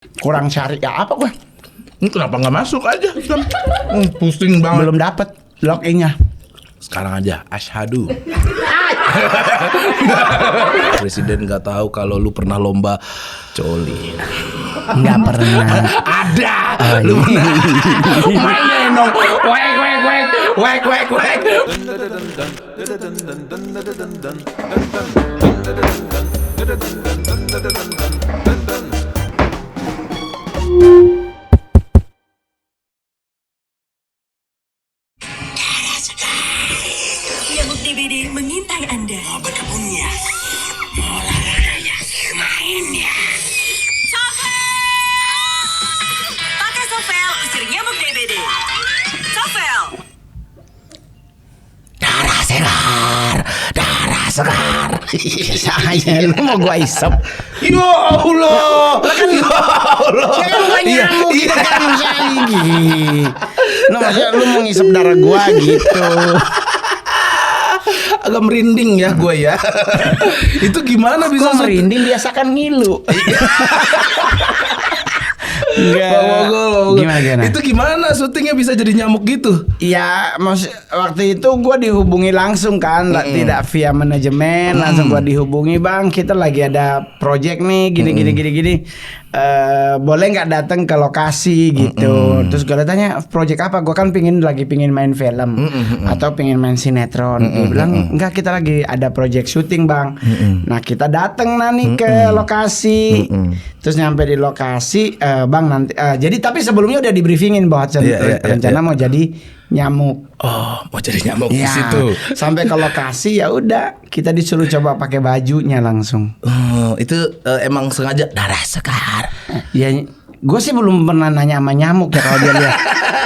Kurang syariah apa gue? Ini kenapa nggak masuk aja? Pusing banget. Belum dapat login-nya. Sekarang aja asyhadu. Presiden nggak tahu kalau lu pernah lomba coli. Nggak pernah. Ada. Oh, Lu iya. pernah main dong. Wek. Nyamuk DBD mengintai Anda. Mau berkebun ya? Mau olahraga ya? Main ya? Sovel! Pakai Sovel, usir nyamuk DBD. Sovel! Darah segar. Biasa aja. Lu mau gua isep? Ya Allah. Ya Allah. Ya kan gua nyamuk Iya. gitu kan lagi. Lu maksudnya lu mau ngisep darah gua gitu. Agak merinding ya gue ya. Itu gimana bisa Kok merinding biasa kan ngilu. Enggak. Gimana? Itu gimana syutingnya bisa jadi nyamuk gitu? Ya, waktu itu gue dihubungi langsung kan, tidak via manajemen, langsung gue dihubungi, bang, kita lagi ada project nih, gini. Boleh nggak datang ke lokasi gitu? Terus gue tanya, project apa? Gue kan lagi pingin main film atau pingin main sinetron. Dia bilang, enggak, kita lagi ada project syuting, bang. Nah, kita datang nih ke lokasi. Terus nyampe di lokasi, bang nanti. Jadi tapi sebelumnya udah di briefingin bahwa rencana mau jadi nyamuk. Oh, mau jadi nyamuk di Ya, situ. sampai ke lokasi ya udah kita disuruh coba pakai bajunya langsung. Oh, itu emang sengaja darah segar. Ya, gue sih belum pernah nanya sama nyamuk ya kalau dia lihat.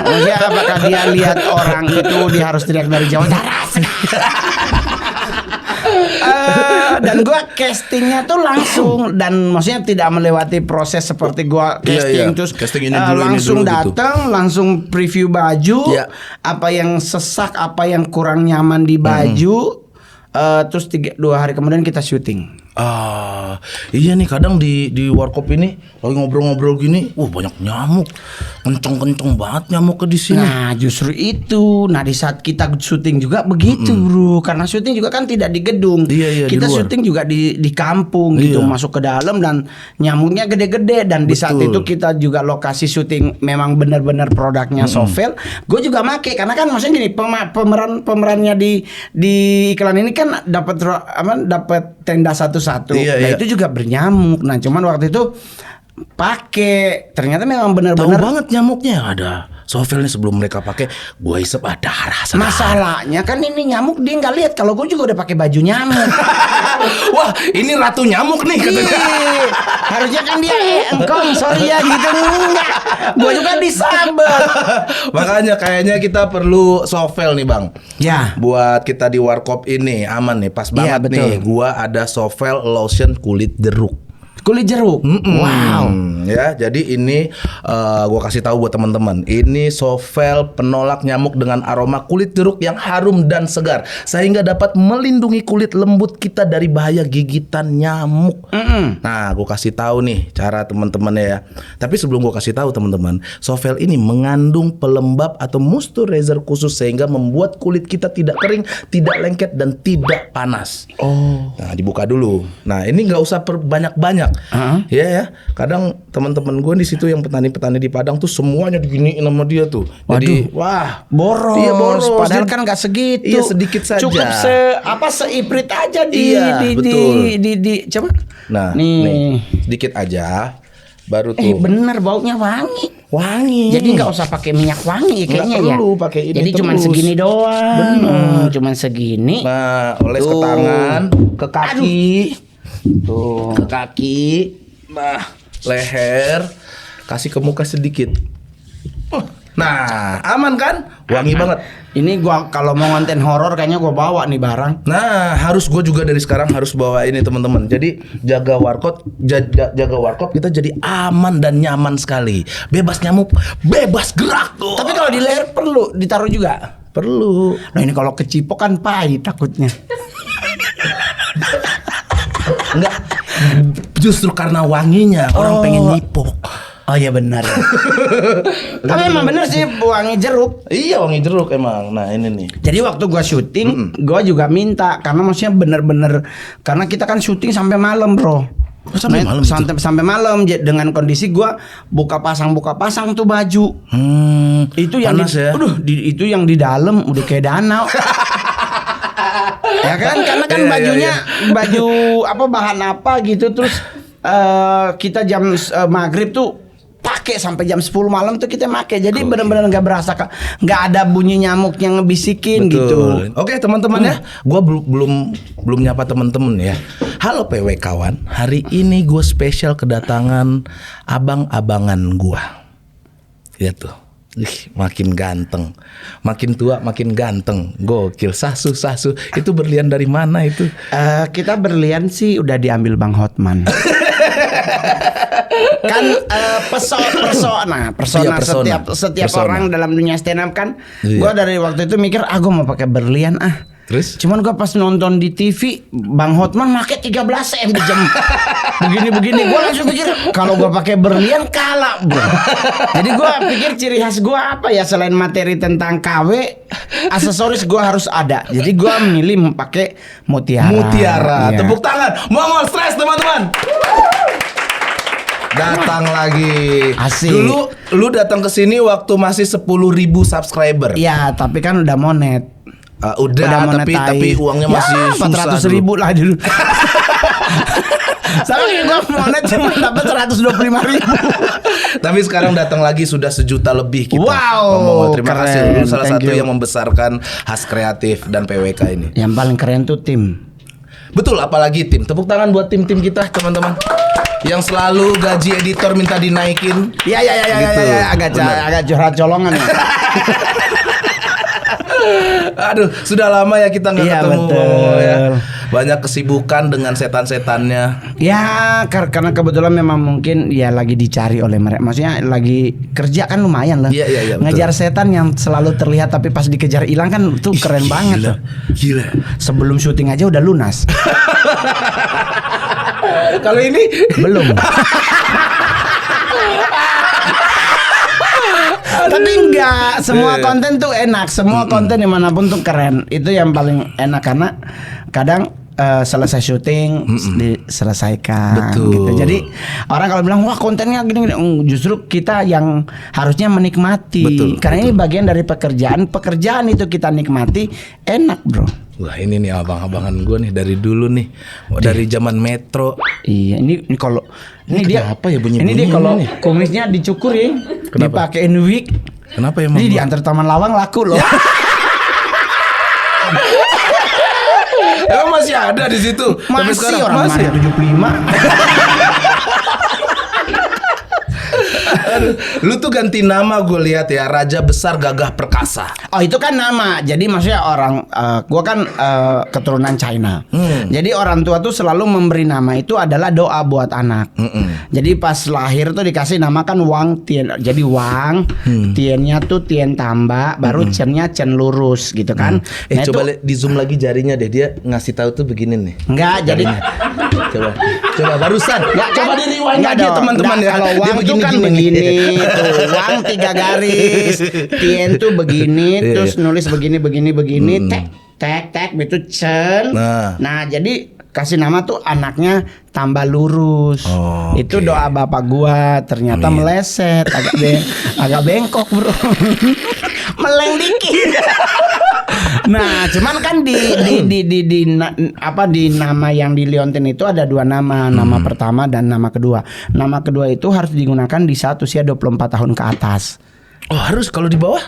Maksudnya apakah dia lihat orang itu dia harus teriak dari jauh darah segar. Dan gue castingnya tuh langsung, dan maksudnya tidak melewati proses seperti gue casting Iya. terus Casting ini dulu, langsung ini dulu gitu. datang langsung preview baju, Iya. apa yang sesak, apa yang kurang nyaman di baju, terus 2 hari kemudian kita syuting. Ah, iya nih kadang di warkop ini lagi ngobrol-ngobrol gini, banyak nyamuk, kenceng banget nyamuknya di sini. Nah justru itu, di saat kita syuting juga begitu bro, karena syuting juga kan tidak di gedung, Iya, kita di luar. syuting juga di kampung gitu, Iya. masuk ke dalam dan nyamuknya gede-gede, dan di saat Betul. itu kita juga lokasi syuting memang benar-benar produknya Sovel. Gue juga make karena kan maksudnya gini, pemerannya di iklan ini kan dapat tenda satu-satu. Iya, Nah iya. itu juga bernyamuk. Nah cuman waktu itu pakai, ternyata memang Tahu benar-benar. banget nyamuknya ada. Sovel nih sebelum mereka pakai, gue isep darah segar. Masalahnya kan ini nyamuk dia nggak lihat kalau gue juga udah pakai baju nyamuk. Wah, ini ratu nyamuk nih katanya. Ih, harusnya kan dia engkong sorry ya gitu, enggak. Gue juga disabet. Makanya kayaknya kita perlu Sovel nih bang. Ya. Buat kita di warkop ini aman nih, pas Iya, banget betul. nih. Gua ada Sovel lotion kulit jeruk. Kulit jeruk. Wow. Ya, jadi ini gua kasih tahu buat teman-teman. Ini Sovel penolak nyamuk dengan aroma kulit jeruk yang harum dan segar, sehingga dapat melindungi kulit lembut kita dari bahaya gigitan nyamuk. Nah, gua kasih tahu nih cara teman-temannya ya. Tapi sebelum gua kasih tahu teman-teman, Sovel ini mengandung pelembab atau moisturizer khusus sehingga membuat kulit kita tidak kering, tidak lengket dan tidak panas. Nah, dibuka dulu. Nah, ini nggak usah banyak-banyak. Iya ya. Kadang teman-teman gue di situ yang petani-petani di Padang tuh semuanya diginiin sama dia tuh. Jadi, wah, Boros. Iya, boros. Padahal Dia- kan nggak segitu. Iya, sedikit saja. Cukup seiprit aja Iya, betul. di coba. Nah, nih. nih, sedikit aja. Baru tuh. Bener baunya wangi. Wangi. Jadi nggak usah pakai minyak wangi kayaknya Nggak ya. perlu pakai ini Jadi cuman terus. segini doang. Bener. Cuman segini. Nah, oles ke Tuh. tangan, ke kaki. Tuh, ke kaki. Nah, leher, kasih ke muka sedikit. Nah, aman kan? Wangi banget. Ini gua kalau mau konten horor kayaknya gua bawa nih barang. Nah, harus gue juga dari sekarang harus bawa ini teman-teman. Jadi jaga warkop, jaga warkop kita jadi aman dan nyaman sekali. Bebas nyamuk, bebas gerak tuh. Tapi kalau di leher perlu ditaruh juga. perlu. Nah ini kalau kecipok kan pahit takutnya. Enggak. Justru karena wanginya orang pengen nyipok. Oh iya benar. Tapi emang bener sih wangi jeruk. Iya, wangi jeruk emang. Nah, ini nih. Jadi waktu gua syuting, gua juga minta karena maksudnya bener-bener karena kita kan syuting sampai malam, Bro. Sampai malam itu? sampai malam dengan kondisi gua buka pasang tuh baju. Itu yang panas ya? Itu yang di dalam udah kayak danau. Ya kan karena kan Iya, bajunya iya. baju apa bahan apa gitu terus kita jam maghrib tuh pakai sampai jam 10 malam tuh kita pakai. Jadi benar-benar nggak berasa nggak ada bunyi nyamuk yang ngebisikin gitu. Oke teman-teman ya, gue belum nyapa teman-teman ya. Halo PW kawan, hari ini gue spesial kedatangan abang-abangan gue. Ya tuh, makin ganteng, makin tua makin ganteng, gokil. Sasu itu berlian dari mana itu? Kita berlian sih udah diambil Bang Hotman. Kan persona Iya, persona. setiap Persona. orang dalam dunia stand up kan. Iya. Gua dari waktu itu mikir gue mau pakai berlian ah. Terus? Cuman gue pas nonton di TV Bang Hotman pakai 13 cm jam begini. Gue langsung pikir kalau gue pakai berlian kalah, bro. Jadi gue pikir ciri khas gue apa ya selain materi tentang KW, aksesoris gue harus ada. Jadi gue milih pakai mutiara. Iya. Tepuk tangan, Mongol Stress teman-teman. Datang lagi. Asik. Dulu lu datang ke sini waktu masih 10.000 subscriber. Iya, tapi kan udah monet. Udah tapi uangnya masih ya, 400 ribu lah dulu. Soalnya gue monet cuma dapat 125.000. Tapi sekarang datang lagi sudah 1 juta lebih kita. Wow, terima keren. kasih. Lu salah Thank satu you. yang membesarkan Khas Kreatif dan PWK ini. Yang paling keren tuh tim. Betul, apalagi tim. Tepuk tangan buat tim-tim kita, teman-teman. Yang selalu gaji editor minta dinaikin. Ya, Gitu. agak curhat colongan ya. Aduh, sudah lama ya kita nggak Iya, ketemu. betul. Ya. Banyak kesibukan dengan setan-setannya. Ya, karena kebetulan memang mungkin ya lagi dicari oleh mereka. Maksudnya lagi kerja kan lumayan lah. Iya, betul. Ngejar setan yang selalu terlihat tapi pas dikejar hilang kan tuh keren banget tuh. Gila. Sebelum syuting aja udah lunas. Kalau ini Belum. Tapi enggak, semua konten tuh enak, semua konten dimanapun tuh keren. Itu yang paling enak karena kadang selesai syuting diselesaikan. Betul. Gitu. Jadi orang kalau bilang wah kontennya gini-gini, justru kita yang harusnya menikmati. Betul, Karena ini bagian dari pekerjaan itu kita nikmati, enak bro. Wah ini nih abang-abangan gue nih dari dulu nih, dari zaman Metro. Iya, ini kalau Ini dia kenapa ya bunyi-bunyi ini dia kalau ini? kumisnya dicukur ya, Kenapa? dipakein wig. Kenapa emang? Ini di antar Taman Lawang laku loh. Emang masih ada di situ. Sampai Masih sekarang? orang Masih. Maret 75. Lu tuh ganti nama gue lihat ya, Raja Besar Gagah Perkasa. Oh itu kan nama. Jadi maksudnya orang gua kan keturunan China. Jadi orang tua tuh selalu memberi nama itu adalah doa buat anak. Jadi pas lahir tuh dikasih nama kan Wang Tien. Jadi Wang Tiennya tuh Tien tambah, baru Cennya Cen lurus gitu kan. Nah, Coba itu, di zoom lagi jarinya deh, dia ngasih tahu tuh begini nih. enggak jadi Coba barusan. Nggak, Coba kan? di rewind Nggak lagi dong. teman-teman Nggak, ya. Kalau Dia Wang itu kan begini tuh, Wang 3 garis, Tien tuh begini, Iya, terus iya. nulis begini, tek itu Cen. Nah jadi kasih nama tuh anaknya tambah lurus. Oh, Itu oke. doa bapak gua ternyata Amin. meleset, agak bengkok bro, meleng dikit. Nah, cuman kan di nama yang di Liontin itu ada 2 nama, nama pertama dan nama kedua. Nama kedua itu harus digunakan di saat usia 24 tahun ke atas. Oh harus kalau di bawah?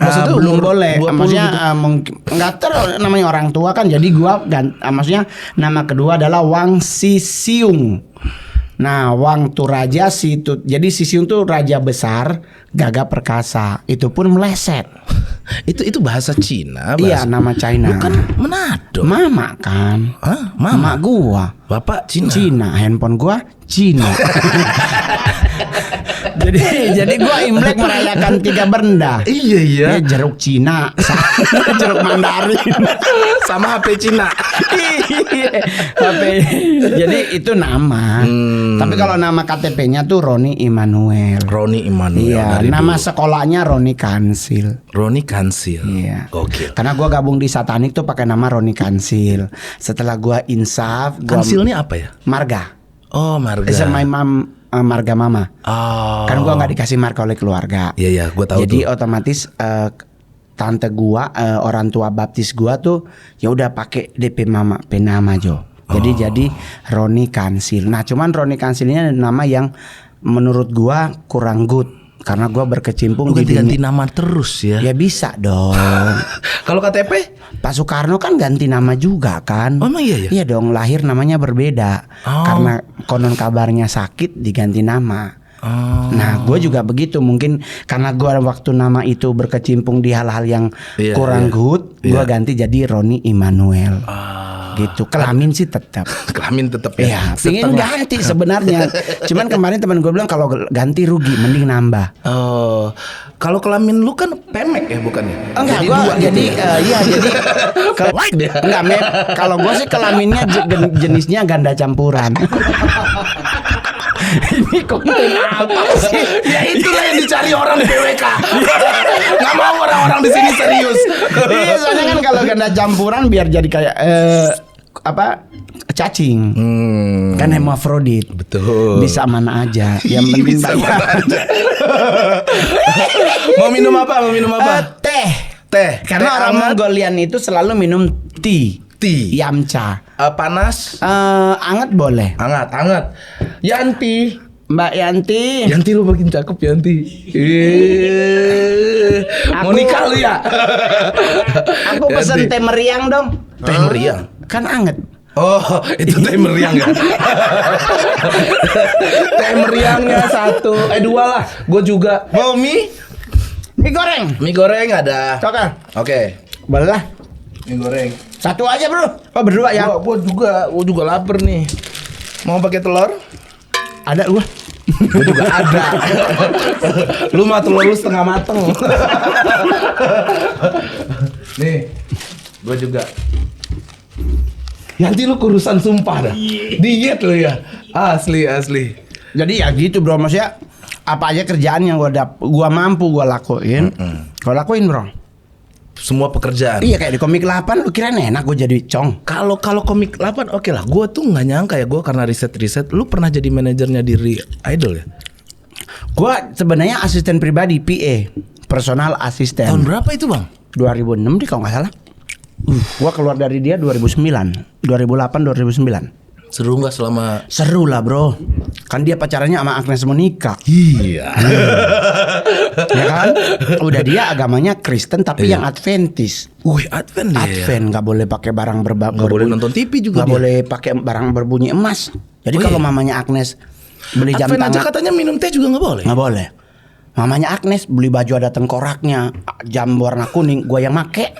Maksudnya Belum umur boleh. 20 Maksudnya gitu? mungkin nggak namanya orang tua kan. Jadi gua maksudnya nama kedua adalah Wang Sisiung. Nah, Wang tuh raja, jadi Sisiung tuh raja besar, Gagah Perkasa. Itu pun meleset. itu bahasa Cina. Iya, nama China. Bukan Manado. Mama kan. Hah? Mama gua. Bapak Cina. Cina, handphone gua Cina. jadi gua Imlek merayakan 3 benda. Iya iya. Ya, jeruk Cina, jeruk Mandarin, Sama HP Cina. Iya, HP. Jadi itu nama. Tapi kalau nama KTP-nya tuh Roni Immanuel. Roni Immanuel. Iya, dari nama dulu. sekolahnya Roni Kansil. Roni Kansil. Iya. Gokil. Karena gua gabung di Satanik tuh pakai nama Roni Kansil. Setelah gua insaf, gua Kansil ini apa ya? marga. Oh, marga. It's my mom, marga mama. Oh. Kan gua nggak dikasih marga oleh keluarga. Iya iya, gua tahu Jadi tuh. otomatis tante gua, orang tua baptis gua tuh ya udah pakai DP mama, penama Jo. Jadi Roni Kansil. Nah, cuman Roni Kansil ini nama yang menurut gua kurang good karena gua berkecimpung Lu di ganti-ganti dunia. nama terus ya. Ya bisa dong. Kalau KTP? Pak Soekarno kan ganti nama juga kan. Oh, emang iya ya? Iya dong, lahir namanya berbeda. Oh. Karena konon kabarnya sakit diganti nama. Oh. Nah, gue juga begitu. Mungkin karena gue waktu nama itu berkecimpung di hal-hal yang Iya, kurang iya. good, gue Iya. ganti jadi Roni Immanuel. Gitu. Kelamin sih tetap. Kelamin tetap Iya, ya. pengen ganti sebenarnya. Cuman kemarin teman gue bilang kalau ganti rugi, mending nambah. Oh, kalau kelamin lu kan pemek ya bukan ya? Enggak, Jadi gua dua gitu jadi ya? iya jadi enggak Mep. Kalau gua sih kelaminnya jenisnya ganda campuran. Ini konten apa sih? Ya itulah yang dicari orang di PWK. Nggak mau orang-orang di sini serius. Iya, soalnya kan kalau ganda campuran biar jadi kayak cacing. Kan hermafrodit. Betul. Bisa mana aja. Yang penting Bisa banyak. mana aja. Mau minum apa? Mau minum apa? Teh. Teh. Karena Teh orang hangat, Mongolian itu selalu minum tea. tea. Yamcha. Panas. Anget boleh. Hangat. Yanti. Mbak Yanti. Yanti lu makin cakep Yanti. Mau Aku- nikah lu ya? Aku pesen Yanti. teh meriang dong. Teh meriang. Kan anget. Oh, itu teh meriang ya. Teh meriangnya 1, 2 lah. Gue juga. Mau mie? Mie goreng. Mie goreng ada. Coba. Oke. Boleh lah. Mie goreng. Satu aja bro. Oh berdua ya. Gue juga lapar nih. Mau pakai telur? Ada gua. Gue juga ada. Lu mah telur lu setengah mateng. Nih, gue juga. Yanti lu kurusan sumpah dah. Diet lu ya. Asli. Jadi ya gitu bro. Maksudnya apa aja kerjaan yang gua mampu gua lakuin. Gua lakuin bro. Semua pekerjaan. Iya kayak di komik 8 lu kirain enak gua jadi cong. Kalau komik 8 oke lah. Gue tuh nggak nyangka ya, gue karena riset. Lu pernah jadi manajernya diri Idol ya? Gua sebenarnya asisten pribadi PA, personal assistant. Tahun berapa itu bang? 2006 deh kalau nggak salah. Gua keluar dari dia 2009, 2008, 2009. Seru nggak selama? Seru lah bro. Kan dia pacarannya sama Agnes Monica. Iya. Ya kan? Udah dia agamanya Kristen tapi Iya. yang Adventis. Wih, Advent dia. Advent nggak boleh pakai barang Nggak boleh nonton TV juga nggak dia. boleh pakai barang berbunyi emas. Jadi Oh, kalau iya. mamanya Agnes beli jam Advent aja tangan katanya minum teh juga nggak boleh. nggak boleh. Mamanya Agnes beli baju ada tengkoraknya, jam warna kuning, gua yang make.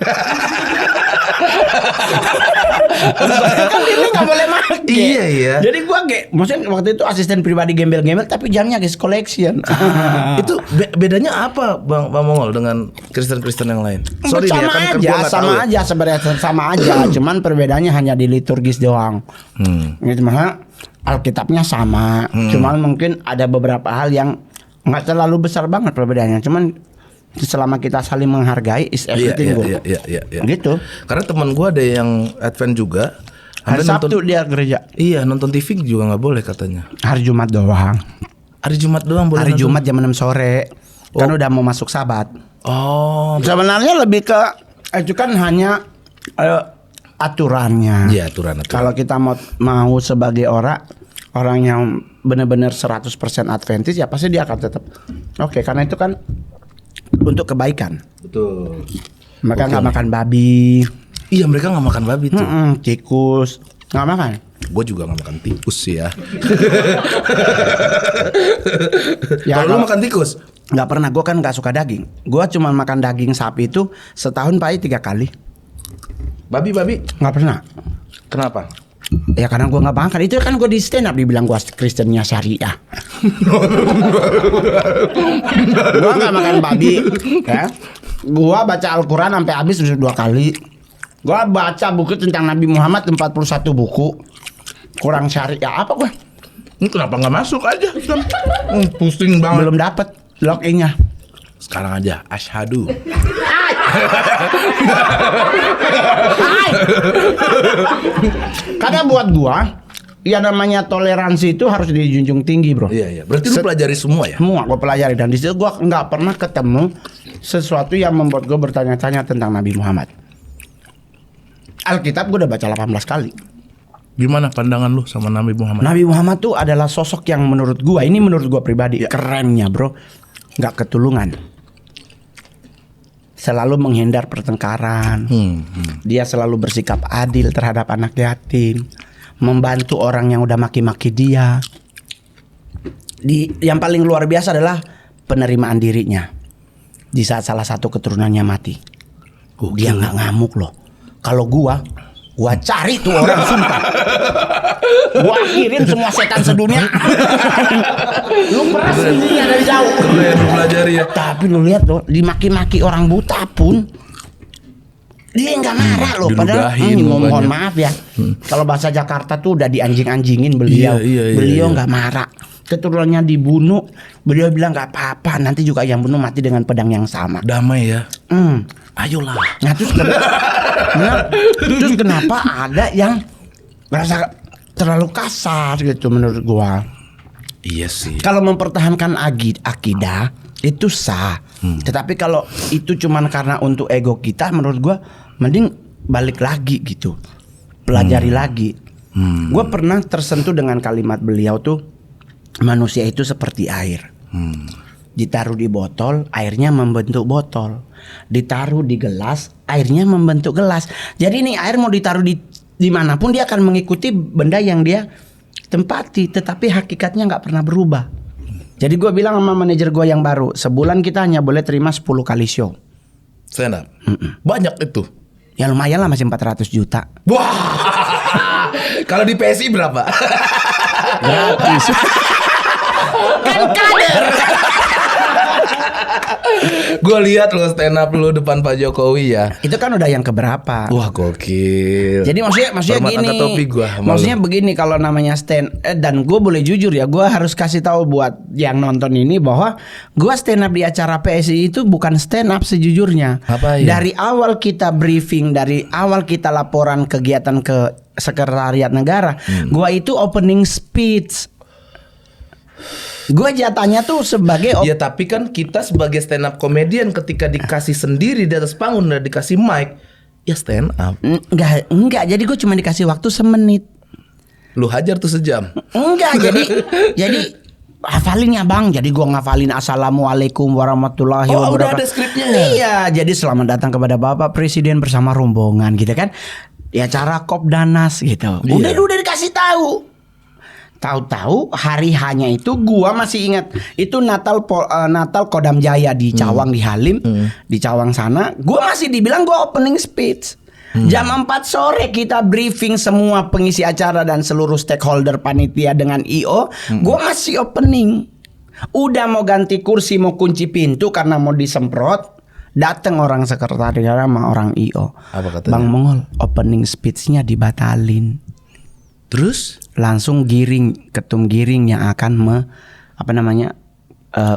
Kan ini nggak boleh make. Iya, iya. Jadi gua maksudnya waktu itu asisten pribadi gembel-gembel tapi jamnya guys collection. Itu bedanya apa bang Mongol dengan Kristen yang lain? Sorry nih, sama kan aja, gua nggak sama tahu ya. aja sebenarnya sama aja. Cuman perbedaannya hanya di liturgis doang. Gitu maksudnya Alkitabnya sama. Cuman mungkin ada beberapa hal yang nggak terlalu besar banget perbedaannya. Cuman selama kita saling menghargai is everything good. Iya. Gitu. Karena teman gua ada yang Advent juga. Hari Sampai Sabtu dia gereja. Iya, nonton TV juga nggak boleh katanya. Hari Jumat doang. Hari Jumat doang boleh. Hari nonton. Jumat jam 6 sore. Kan udah mau masuk Sabat. Oh, Sebenarnya lebih ke itu kan hanya aturannya. iya aturan. Kalau kita mau sebagai orang yang benar-benar 100% Adventis ya pasti dia akan tetap oke, karena itu kan untuk kebaikan. Betul. Mereka nggak makan babi, Iya, mereka nggak makan babi tuh. tikus nggak makan. Gue juga nggak makan tikus sih ya. Ya, Kalau lu kalau- makan tikus? Nggak pernah, gue kan nggak suka daging. Gue cuma makan daging sapi itu setahun paling 3 kali. Babi? Nggak pernah. Kenapa? Ya karena gue nggak makan. Itu kan gue di stand up dibilang gue Kristennya syariah. Gue nggak makan babi. Ya. Gue baca Al-Quran sampai habis 2 kali. Gue baca buku tentang Nabi Muhammad 41 buku. Kurang syariah apa gue? Ini kenapa nggak masuk aja? Pusing banget. Belum dapat login-nya. Sekarang aja asyhadu. Karena buat gua, ya namanya toleransi itu harus dijunjung tinggi, bro. Iya. Berarti lu pelajari semua ya? Semua gua pelajari dan di situ gua nggak pernah ketemu sesuatu yang membuat gua bertanya-tanya tentang Nabi Muhammad. Alkitab gua udah baca 18 kali. Gimana pandangan lu sama Nabi Muhammad? Nabi Muhammad tuh adalah sosok yang menurut gua, ini menurut gua pribadi, kerennya, bro. Nggak ketulungan. Selalu menghindar pertengkaran. Dia selalu bersikap adil terhadap anak yatim, membantu orang yang udah maki-maki dia. Yang paling luar biasa adalah penerimaan dirinya. Di saat salah satu keturunannya mati, dia nggak ngamuk loh. Kalau gua cari tuh orang, sumpah. Gua akhirin semua setan sedunia. Lu peras dirinya dari jauh. Keren lu pelajari ya. Tapi lu lihat tuh, dimaki-maki orang buta pun dia nggak marah loh. Padahal mohon maaf ya. Kalau bahasa Jakarta tuh udah dianjing-anjingin beliau. Beliau nggak marah. Keturunannya dibunuh, beliau bilang nggak apa-apa. Nanti juga yang bunuh mati dengan pedang yang sama. Damai ya. Ayolah. Nah terus kenapa ada yang merasa terlalu kasar gitu menurut gua? Iya sih. Kalau mempertahankan akidah itu sah. Tetapi kalau itu cuman karena untuk ego kita, menurut gua mending balik lagi gitu. Pelajari lagi. Gua pernah tersentuh dengan kalimat beliau tuh, manusia itu seperti air. Ditaruh di botol, airnya membentuk botol. Ditaruh di gelas, airnya membentuk gelas. Jadi nih air mau ditaruh di manapun dia akan mengikuti benda yang dia tempati, tetapi hakikatnya nggak pernah berubah. Jadi gue bilang sama manajer gue yang baru, sebulan kita hanya boleh terima 10 kali show. Stand up. Banyak itu. Ya lumayan lah, masih 400 juta. Wah. Kalau di PSI berapa? Gratis. Kan kader. Gue lihat lo stand up lu depan Pak Jokowi ya. Itu kan udah yang keberapa. Wah gokil. Jadi maksudnya Hormat gini. angkat topi gua, Maksudnya begini, kalau namanya dan gue boleh jujur ya, gue harus kasih tahu buat yang nonton ini bahwa gue stand up di acara PSI itu bukan stand up sejujurnya. Apa ya? Dari awal kita briefing, dari awal kita laporan kegiatan ke Sekretariat Negara, gue itu opening speech. Gue jatahnya tuh sebagai Ya tapi kan kita sebagai stand up comedian ketika dikasih sendiri di atas panggung dan dikasih mic, ya stand up. Enggak, jadi gue cuma dikasih waktu semenit. Lu hajar tuh sejam. Enggak, jadi hafalinnya bang. Jadi gue ngafalin assalamualaikum warahmatullahi wabarakatuh. Oh udah ada skripnya. Iya, jadi selamat datang kepada Bapak Presiden bersama rombongan gitu kan. Ya cara Kopdanas gitu. Iya. Udah dikasih tahu. Tahu-tahu hari hanya itu gua masih ingat itu Natal Kodam Jaya di Cawang di Halim, di Cawang sana. Gua masih dibilang gua opening speech. Jam 4 sore kita briefing semua pengisi acara dan seluruh stakeholder panitia dengan IO. Gua masih opening. Udah mau ganti kursi, mau kunci pintu karena mau disemprot. Datang orang sekretariat sama orang IO. Apa katanya? Bang Mongol, opening speech-nya dibatalin. Terus Langsung ketum giring yang akan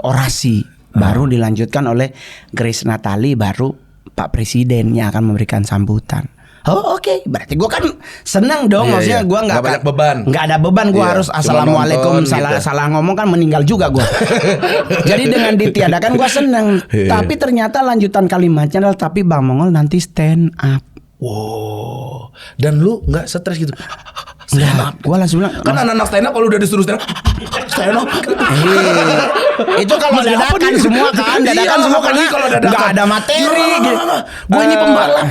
orasi, baru dilanjutkan oleh Grace Natali, baru Pak Presiden yang akan memberikan sambutan. Oh oke. Berarti gue kan senang dong. Maksudnya gue nggak banyak beban. Nggak ada beban. Gue harus assalamualaikum nonton, salah ngomong kan meninggal juga gue. Jadi dengan ditiadakan gue senang. Tapi ternyata lanjutan kalimatnya adalah, tapi Bang Mongol nanti stand up. wow. Dan lu nggak stres gitu? Enggak, gue langsung bilang Kan anak-anak stand up kalau udah disuruh stand up. Itu kalau dadakan semua kan, dadakan semua kan, kalau dadakan nggak ada materi. Gue ini pembalap.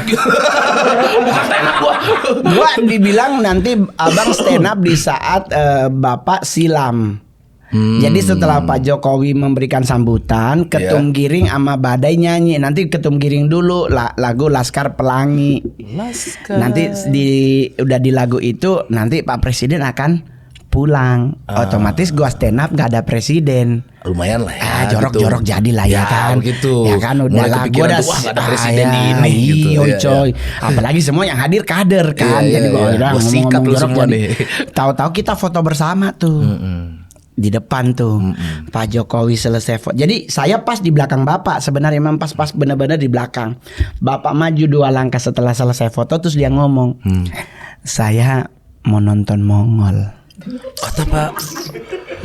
Bukan stand up gue. Gua dibilang nanti abang stand up di saat Bapak silam. Jadi setelah Pak Jokowi memberikan sambutan, Ketum Giring sama Badai nyanyi. Nanti Ketum Giring dulu lagu Laskar Pelangi. Nanti udah di lagu itu nanti Pak Presiden akan pulang. Otomatis gua stand up gak ada presiden. Lumayan lah ya. Jorok-jorok jadi lah ya kan. Gitu. Ya kan udah Mulai lah kepikiran gua udah tuh, wah, gak ada presiden ini gitu. Iya coy. Apalagi semua yang hadir kader kan. Jadi gua bilang Gua sikat lu jorok semua jadi. nih. Tahu-tahu kita foto bersama tuh. Di depan tuh Pak Jokowi selesai jadi saya pas di belakang Bapak sebenarnya memang pas benar-benar di belakang. Bapak maju 2 langkah setelah selesai foto terus dia ngomong saya mau nonton Mongol. Kata Pak,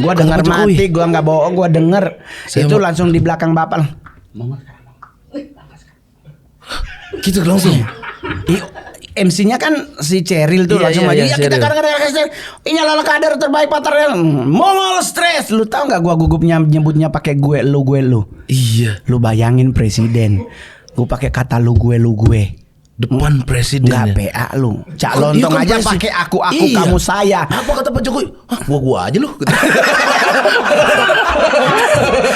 Gua dengar mati, gua nggak bohong, gua denger itu langsung di belakang Bapak. Mongol. Gitu langsung. MC-nya kan si Cheryl tuh langsung maju. Ya kita kadang-kadang ini adalah kader terbaik Patar Mongol stres. Lu tahu nggak gua gugupnya nyebutnya pakai gue lu. Iya. Lu bayangin presiden. Gua pakai kata lu gue. Depan presiden. Enggak PA lu. Cak Lontong aja pakai aku kamu saya. Apa kata Pak Jokowi? Gua aja lu.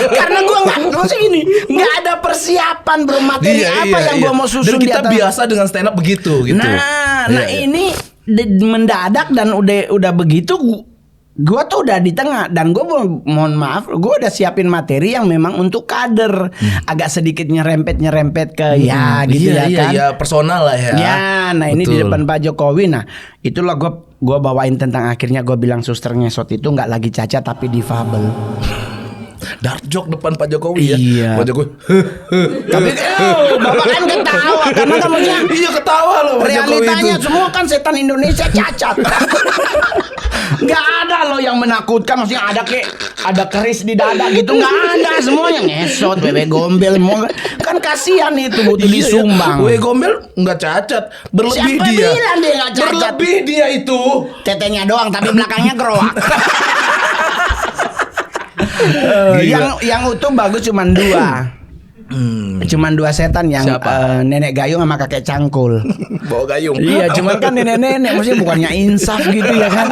Karena gua maksud gini, nggak ada persiapan bro materi apa yang gua mau susun. Dan kita biasa dengan stand up begitu gitu. Nah ini mendadak dan udah begitu. Gue tuh udah di tengah dan gue mohon maaf, gue udah siapin materi yang memang untuk kader, agak sedikit nyerempet ke gitu ya kan. Iya personal lah ya. Ya, nah ini di depan Pak Jokowi, nah itulah gue bawain tentang akhirnya gue bilang suster ngesot itu nggak lagi cacat tapi difabel. Dark joke depan Pak Jokowi ya. Iya. Pak Jokowi. Tapi Bapak kan ketawa karena kan maksudnya iya ketawa loh Pak Jokowi itu. realitanya semua kan setan Indonesia cacat. Nggak ada loh yang menakutkan, maksudnya ada keris di dada gitu, nggak ada, semuanya ngesot, wewe gombel, kan kasihan itu butuh disumbang. Wewe gombel nggak cacat, berlebih Siapa dia. bilang dia nggak cacat? Berlebih dia itu. Tetenya doang tapi belakangnya keroak. Yang utuh bagus cuman 2. Cuman 2 setan yang nenek gayung sama kakek cangkul. Bawa gayung. Iya, cuman kan nenek-nenek maksudnya bukannya insaf gitu ya kan.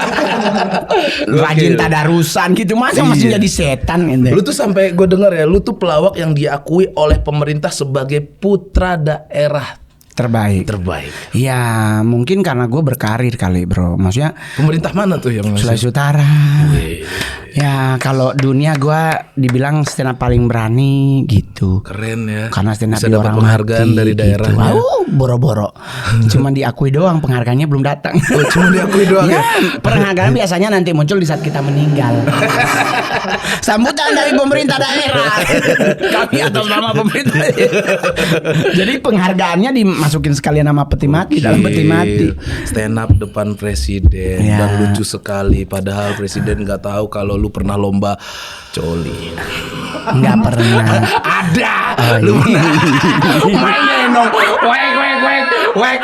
Rajin tadarusan gitu, masa masih jadi setan gitu. Lu tuh sampai gue denger ya, lu tuh pelawak yang diakui oleh pemerintah sebagai putra daerah terbaik. Ya mungkin karena gue berkarir kali bro. Maksudnya pemerintah mana tuh yang Sulawesi Utara. Ya kalau dunia gue dibilang stand up paling berani gitu. Keren ya. Karena stand up bisa dapat penghargaan mati, dari daerahnya. Gitu. Boro-boro. Cuman diakui doang, penghargaannya belum datang. Oh, cuma diakui doang ya. Penghargaan biasanya nanti muncul di saat kita meninggal. Sambutan dari pemerintah daerah. Kami atas nama pemerintah. Jadi penghargaannya dimasukin sekalian nama peti mati dalam peti mati. Stand up depan presiden dan lucu sekali. Padahal presiden nggak tahu kalau lu pernah lomba coli. Nggak pernah. Ada. Lu main dong. Wek.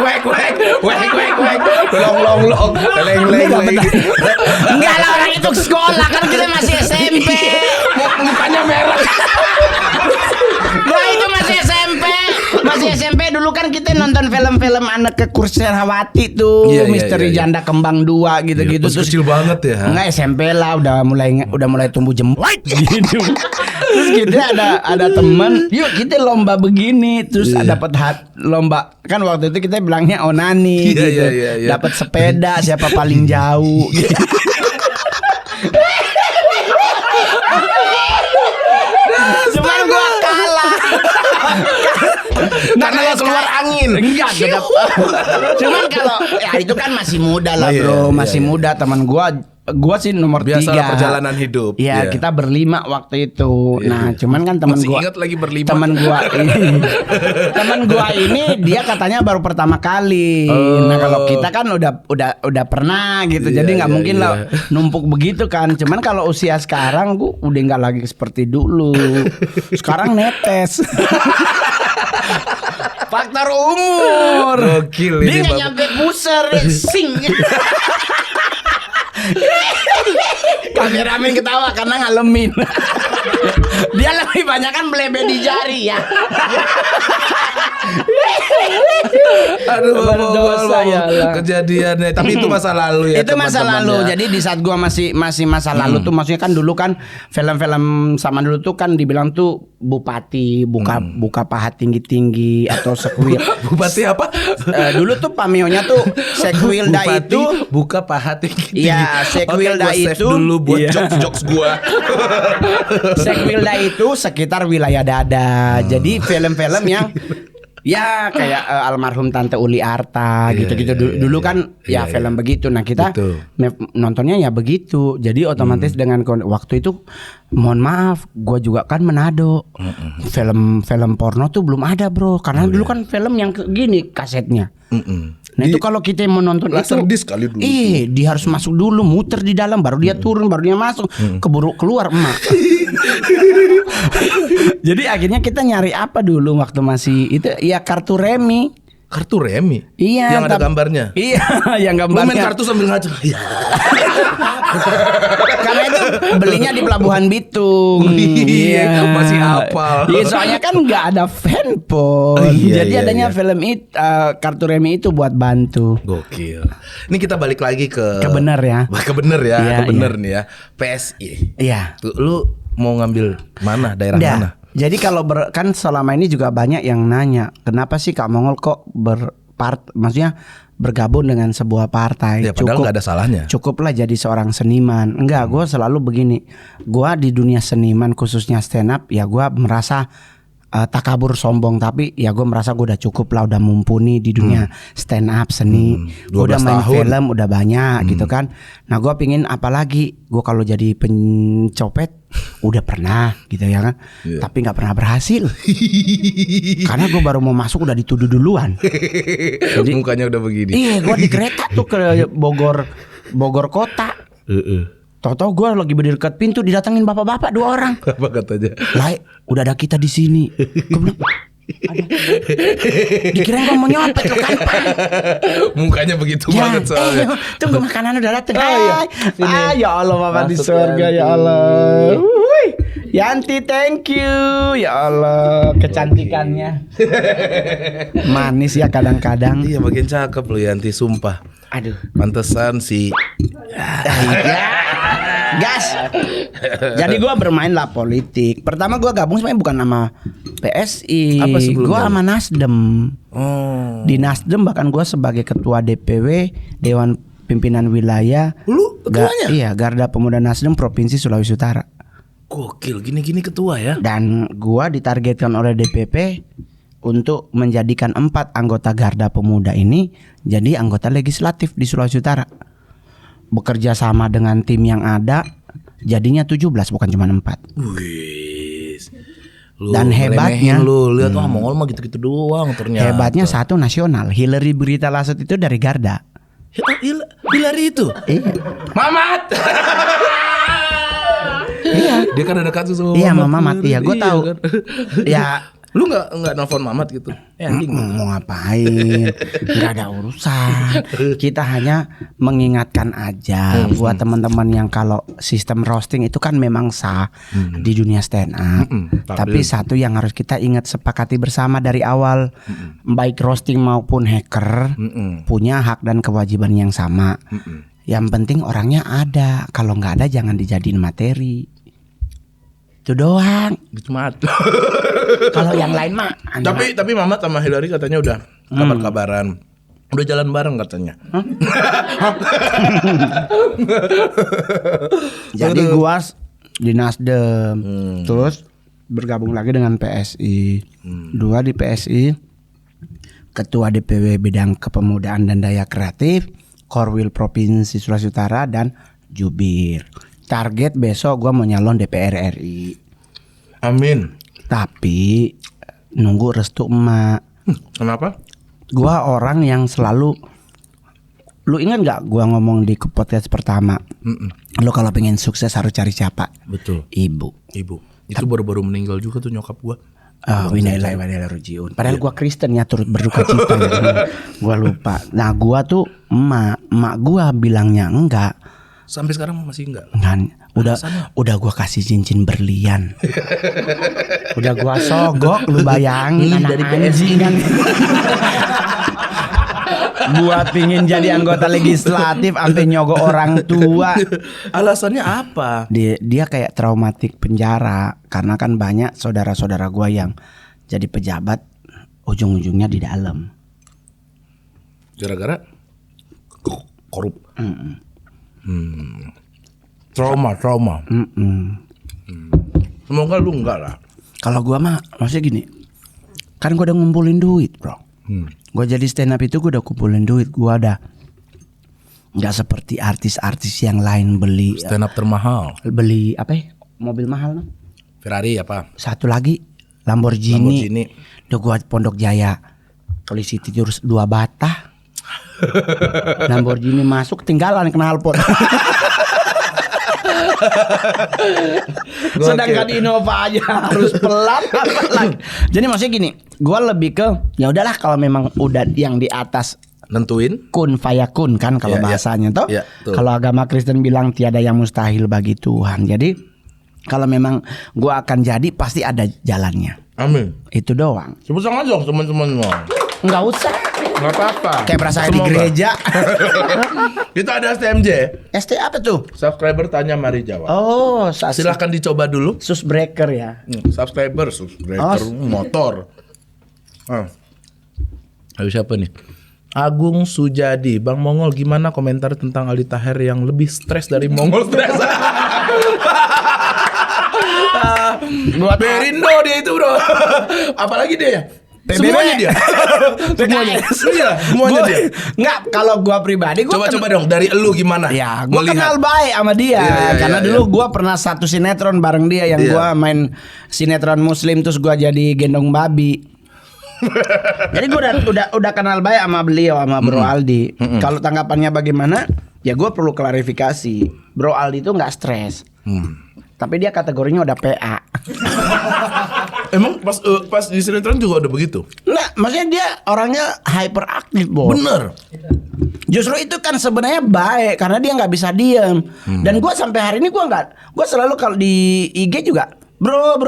Long. Leng. Enggak lah, orang itu sekolah kan kita masih SMP. Mukanya merah. Gua itu masih SMP dulu kan kita nonton film-film anak ke Kursiawati tuh, Misteri Janda Kembang 2 gitu-gitu. Terus kecil banget ya. Enggak SMP lah, udah mulai tumbuh jempol gitu. Terus kita ada teman, yuk kita lomba begini, terus dapat lomba kan waktu itu kita bilangnya onani gitu. Dapat sepeda siapa paling jauh gitu. Cuman gua kalah. Karena lo keluar angin. Enggak, tetap. Cuman kalau ya itu kan masih muda lah bro, masih muda teman gua sih nomor 3. Biasalah perjalanan hidup. Ya kita berlima waktu itu. Nah cuman kan teman gua ingat lagi berlima. Teman gua ini dia katanya baru pertama kali. Nah kalau kita kan udah pernah gitu. Jadi nggak mungkin lah numpuk begitu kan. Cuman kalau usia sekarang gua udah nggak lagi seperti dulu. Sekarang netes. Faktor umur. Gokil Dia ini nggak nyampe puser, sing. Kameramen ketawa karena ngalamin. Dia lah Tapi banyak kan melebeh di jari ya. Aduh, Berdosa, ya Allah. kejadiannya. Tapi itu masa lalu ya. Itu masa teman-teman lalu. ya. Jadi di saat gua masih masa lalu tuh, maksudnya kan dulu kan film-film zaman dulu tuh kan dibilang tuh bupati buka paha tinggi-tinggi atau sekwil. Bupati apa? Dulu tuh pameonya tuh sekwilda Bupati itu. buka paha tinggi. Iya, Sekwilda Oke, gua save itu. dulu buat Iya. jokes gua. Sekwilda itu sekitar wilayah dada. Jadi film-film yang ya kayak almarhum Tante Uli Arta gitu-gitu dulu kan ya film begitu. Nah kita Betul. nontonnya ya begitu. Jadi otomatis dengan waktu itu, mohon maaf, gue juga kan Manado. Film porno tuh belum ada bro, karena dulu kan film yang gini kasetnya. Nah itu kalau kita mau nonton itu Laserdisc kali dulu. dia harus masuk dulu, muter di dalam, baru dia turun, baru dia masuk, keburu keluar emak. Jadi akhirnya kita nyari apa dulu waktu masih itu ya kartu remi. Kartu remi. Iya, Yang ada gambarnya. Iya, yang Lu gambarnya. main kartu sambil ngaco. Iya. Karena itu belinya di Pelabuhan Bitung. Iya, masih hafal. Iya, soalnya kan nggak ada handphone. Iya, Jadi iya, adanya iya. film itu, kartu remi itu buat bantu. Gokil. Ini kita balik lagi ke Kebener ya. Kebener ya, Iya, kebener nih ya. PSI. Iya. Tuh, lu mau ngambil mana? Daerah Nggak. mana? Jadi kalau kan selama ini juga banyak yang nanya, kenapa sih Kak Mongol kok maksudnya bergabung dengan sebuah partai? Ya padahal nggak ada salahnya. Cukuplah jadi seorang seniman. Enggak, gue selalu begini. Gue di dunia seniman khususnya stand up, ya gue merasa takabur sombong, tapi ya gue merasa gue udah cukup lah, udah mumpuni di dunia stand up seni. Gue 12 udah main tahun. film udah banyak gitu kan. Nah gue pingin apalagi, gue kalau jadi pencopet udah pernah gitu ya kan, tapi nggak pernah berhasil. Karena gue baru mau masuk udah dituduh duluan. Jadi Mukanya udah begini. iya, gue di kereta tuh ke Bogor kota. Tahu-tahu gue lagi berdiri dekat pintu, didatengin bapak-bapak 2 orang. Apa katanya? Lai, udah ada kita di sini. Gue bilang, dikira gue mau nyopet lo kan. Mukanya begitu banget soalnya. Tunggu makanan udah dateng. iya. Sini. Ya Allah, Bapak di Masuk, surga Yanti. ya Allah. Wuih. Yanti, thank you. Ya Allah, kecantikannya. Manis ya kadang-kadang. Iya, makin cakep lu Yanti, sumpah. Aduh. Pantesan sih. Gas. Jadi gue bermain lah politik. Pertama gue gabung sebenarnya bukan nama PSI. Apa sebelumnya? Gue sama Nasdem. Oh. Di Nasdem bahkan gue sebagai ketua DPW Dewan Pimpinan Wilayah. Lu ketuanya? Iya, Garda Pemuda Nasdem Provinsi Sulawesi Utara. Gokil, gini-gini ketua ya. Dan gue ditargetkan oleh DPP untuk menjadikan 4 anggota Garda Pemuda ini jadi anggota legislatif di Sulawesi Utara. Bekerja sama dengan tim yang ada, jadinya 17 bukan cuma 4. Wis. Lu Dan hebatnya- ngeremehin lu lihat wah Mongol mah gitu-gitu doang ternyata. Hebatnya satu nasional, Hillary Berita Lasut itu dari Garda. Hillary itu. Iya. Mamat. Iya. Dia kan ada kasus sama Iya, Mama mati ya, gue Iya tahu. kan? Ya, Lu nggak nelfon Mamat gitu? Anjing. mau ngapain? Nggak ada urusan. Kita hanya mengingatkan aja buat teman-teman yang kalau sistem roasting itu kan memang sah di dunia stand up. Tapi satu yang harus kita ingat, sepakati bersama dari awal, baik roasting maupun hacker punya hak dan kewajiban yang sama. Yang penting orangnya ada. Kalau nggak ada jangan dijadiin materi. Itu doang. Cuma Kalau yang lain mah tapi Mamat sama Hillary katanya udah kabar-kabaran. Udah jalan bareng katanya. Jadi gua di Nasdem, terus bergabung lagi dengan PSI. 2 di PSI, Ketua DPW bidang kepemudaan dan daya kreatif, Korwil Provinsi Sulawesi Utara, dan Jubir. Target besok gua mau nyalon DPR RI. Amin. Tapi nunggu restu emak. Kenapa? Gua orang yang selalu, lu ingat gak gua ngomong di podcast pertama, lu kalau pengen sukses harus cari siapa? Betul. Ibu. Itu baru-baru meninggal juga tuh nyokap gua. Innalillahi wa inna ilaihi rajiun. Padahal gua Kristen ya, turut berduka cita ya. Gua lupa. Nah gua tuh emak gua bilangnya enggak. Sampai sekarang masih enggak. Kan udah gua kasih cincin berlian. Udah gua sogok, lu bayangin anak Dari anjing kan. Gua pingin jadi anggota legislatif sampai nyogok orang tua. Alasannya apa? Dia kayak traumatik penjara karena kan banyak saudara-saudara gua yang jadi pejabat ujung-ujungnya di dalam. Gara-gara korup. Trauma. Semoga lu enggak lah. Kalau gua mah maksudnya gini, kan gua udah ngumpulin duit, bro. Gua jadi stand up itu gua udah kumpulin duit. Gua ada nggak seperti artis-artis yang lain beli Stand up termahal. beli apa ya? Mobil mahal, no? Ferrari apa? Satu lagi Lamborghini. Udah gua Pondok Jaya polisi tidur 2 batah. Lamborghini masuk tinggalan knalpot. Sedangkan Innova aja harus pelan. Jadi maksudnya gini, gua lebih ke ya udahlah kalau memang udah yang di atas Nentuin. kun fayakun kan kalau Iya, bahasanya toh. Iya, betul. Kalau agama Kristen bilang tiada yang mustahil bagi Tuhan. Jadi kalau memang gua akan jadi pasti ada jalannya. Amin. Itu doang. Sebut sama dong teman-teman. Enggak usah. Enggak apa-apa. Kayak perasaan di Semoga. gereja. Kita ada STMJ. ST apa tuh? Subscriber tanya mari jawab. Oh, Silahkan dicoba dulu. Susbreaker ya. Subscriber motor. Ayo siapa nih? Agung Sujadi, Bang Mongol gimana komentar tentang Aldi Taher yang lebih stres dari Mongol stres? Berindo dia itu bro. Apalagi dia? Semuanya dia. Semuanya dia. Enggak, kalau gua pribadi gua Coba dong dari elu gimana? ya, gua Melihat. kenal baik sama dia karena dulu gua pernah satu sinetron bareng dia yang Iya. gua main sinetron muslim terus gua jadi gendong babi. Jadi gua udah kenal baik sama beliau sama Bro Aldi. Kalau tanggapannya bagaimana? Ya gua perlu klarifikasi. Bro Aldi itu nggak stres. Tapi dia kategorinya udah PA. Emang pas di sinetron juga udah begitu? Enggak, maksudnya dia orangnya hyperaktif, Bos. Bener. Justru itu kan sebenarnya baik karena dia nggak bisa diem. Dan gua sampai hari ini gua selalu kalau di IG juga, bro,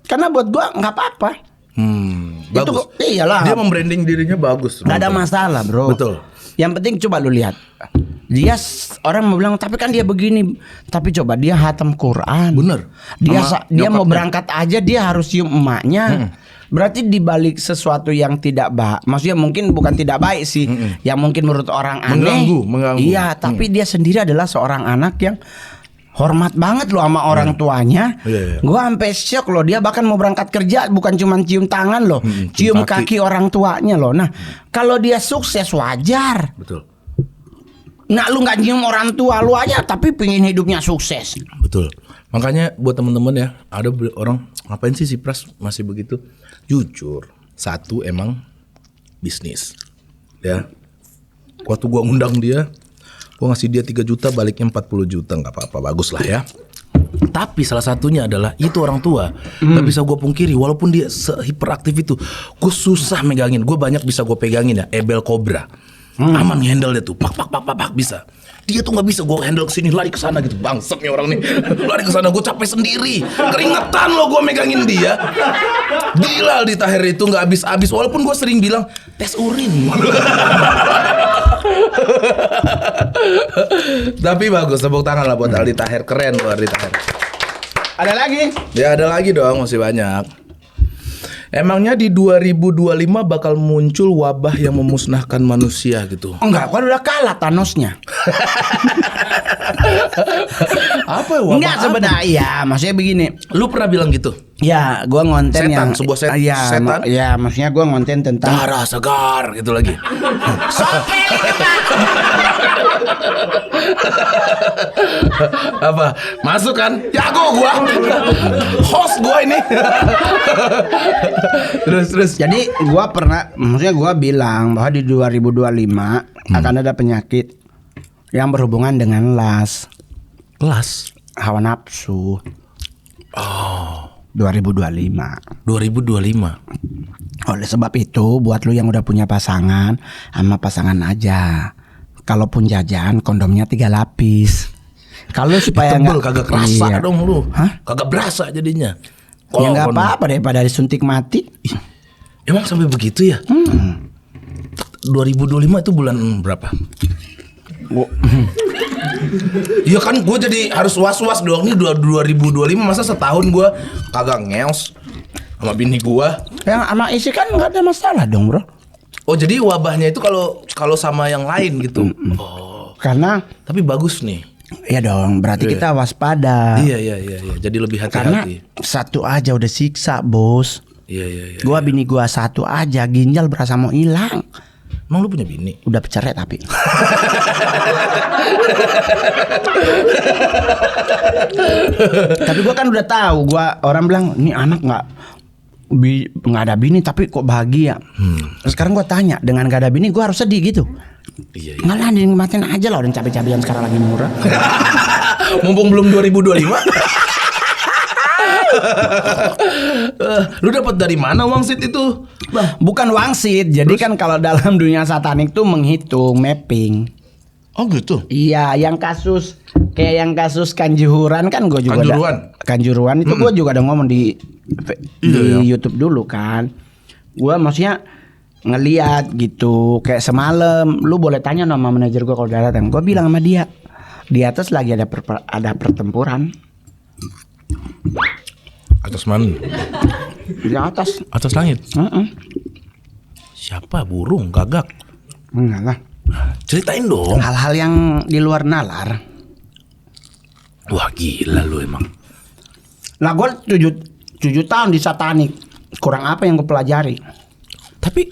karena buat gua nggak apa-apa. Bagus. Iyalah. Dia membranding dirinya bagus. Nggak ada masalah, bro. Betul. Yang penting coba lu lihat. Dia orang mau bilang tapi kan dia begini. Tapi coba dia hatam Quran. Bener. Dia Sama dia mau nyokapnya. berangkat aja dia harus cium emaknya. Berarti dibalik sesuatu yang tidak baik, maksudnya mungkin bukan tidak baik sih, yang mungkin menurut orang aneh. Mengganggu. Iya, tapi dia sendiri adalah seorang anak yang hormat banget loh sama orang tuanya. Iya. Gua sampai shock loh, dia bahkan mau berangkat kerja bukan cuma cium tangan loh, cium kaki orang tuanya loh. Nah, kalau dia sukses wajar. Betul. Nah, lu nggak nyium orang tua lu aja tapi pingin hidupnya sukses. Betul. Makanya buat teman-teman ya, ada orang ngapain sih si Pras masih begitu? Jujur, satu emang bisnis. Ya. Waktu gua ngundang dia, gua ngasih dia 3 juta, baliknya 40 juta, nggak apa-apa, bagus lah ya. Tapi salah satunya adalah itu orang tua. Gak bisa gue pungkiri, walaupun dia sehiperaktif itu, gue susah megangin. Gue banyak bisa gue pegangin ya, Ebel Cobra. Aman handle dia tuh, pak bisa. Dia tuh nggak bisa, gue handle kesini lari ke sana gitu, bangsat nih orang nih. Lari ke sana, gue capek sendiri, keringetan loh gue megangin dia. Gila Aldi Taher itu nggak habis-habis, walaupun gue sering bilang tes urin. Tapi bagus, tepuk tangan lah buat Aldi Taher, keren loh Aldi Taher. Ada lagi? Ya ada lagi dong, masih banyak. Emangnya di 2025 bakal muncul wabah yang memusnahkan manusia gitu? Enggak, kan udah kalah Thanosnya. Apa ya wabah? Enggak sebenarnya, ya maksudnya begini. Lu pernah bilang gitu? Ya, gua ngonten Setan, yang sebuah ya, setan? ya, maksudnya gua ngonten tentang Darah segar gitu lagi. Apa? Masuk kan? Jago gua. Host gua ini. terus. Jadi gua pernah, maksudnya gua bilang bahwa di 2025 akan ada penyakit yang berhubungan dengan Kelas hawa nafsu. 2025. 2025. Oleh sebab itu, buat lu yang udah punya pasangan, sama pasangan aja. Kalaupun jajan, kondomnya 3 lapis. Kalau supaya Tebel kagak kerasa Iya. dong lu. Hah? Kagak berasa jadinya. Ya nggak Kon- apa-apa daripada disuntik mati. Emang sampai begitu ya? 2025 itu bulan berapa? Iya kan gue jadi harus was-was dong nih 2025 masa setahun gue kagak ngeos sama bini gue. Yang sama isi kan nggak ada masalah dong bro. Oh jadi wabahnya itu kalau sama yang lain gitu. Oh Karena tapi bagus nih. ya dong berarti Iya. kita waspada. Iya. Jadi lebih Karena hati-hati. satu aja udah siksa bos. Iya. Gua bini gua satu aja ginjal berasa mau hilang. Emang lu punya bini? Udah peceret tapi. Tapi gua kan udah tahu. Gua orang bilang ini anak nggak ada bini tapi kok bahagia. Sekarang gua tanya dengan gak ada bini gua harus sedih gitu. Iya. Nggak lah dinikmatin aja lah orang cabai-cabian sekarang lagi murah. Mumpung belum 2025. Lu dapat dari mana wangsit itu? Bang. Bukan wangsit. Jadi kan kalau dalam dunia satanik tuh menghitung mapping. Oh gitu. Iya, yang kasus kayak yang kasus Kanjuruhan kan gue juga Kanjuruhan itu gue juga ada ngomong di Iya. YouTube dulu kan. Gue maksudnya ngeliat gitu kayak semalam lu boleh tanya sama manajer gue kalau udah datang. Gue bilang sama dia di atas lagi ada pertempuran. Atas mana? Di atas. Atas langit. Heeh. Siapa burung gagak? Enggak lah. Ceritain dong. Hal-hal yang di luar nalar. Wah gila lu emang. Lah gue 7 tahun di satanik. Kurang apa yang gue pelajari? Tapi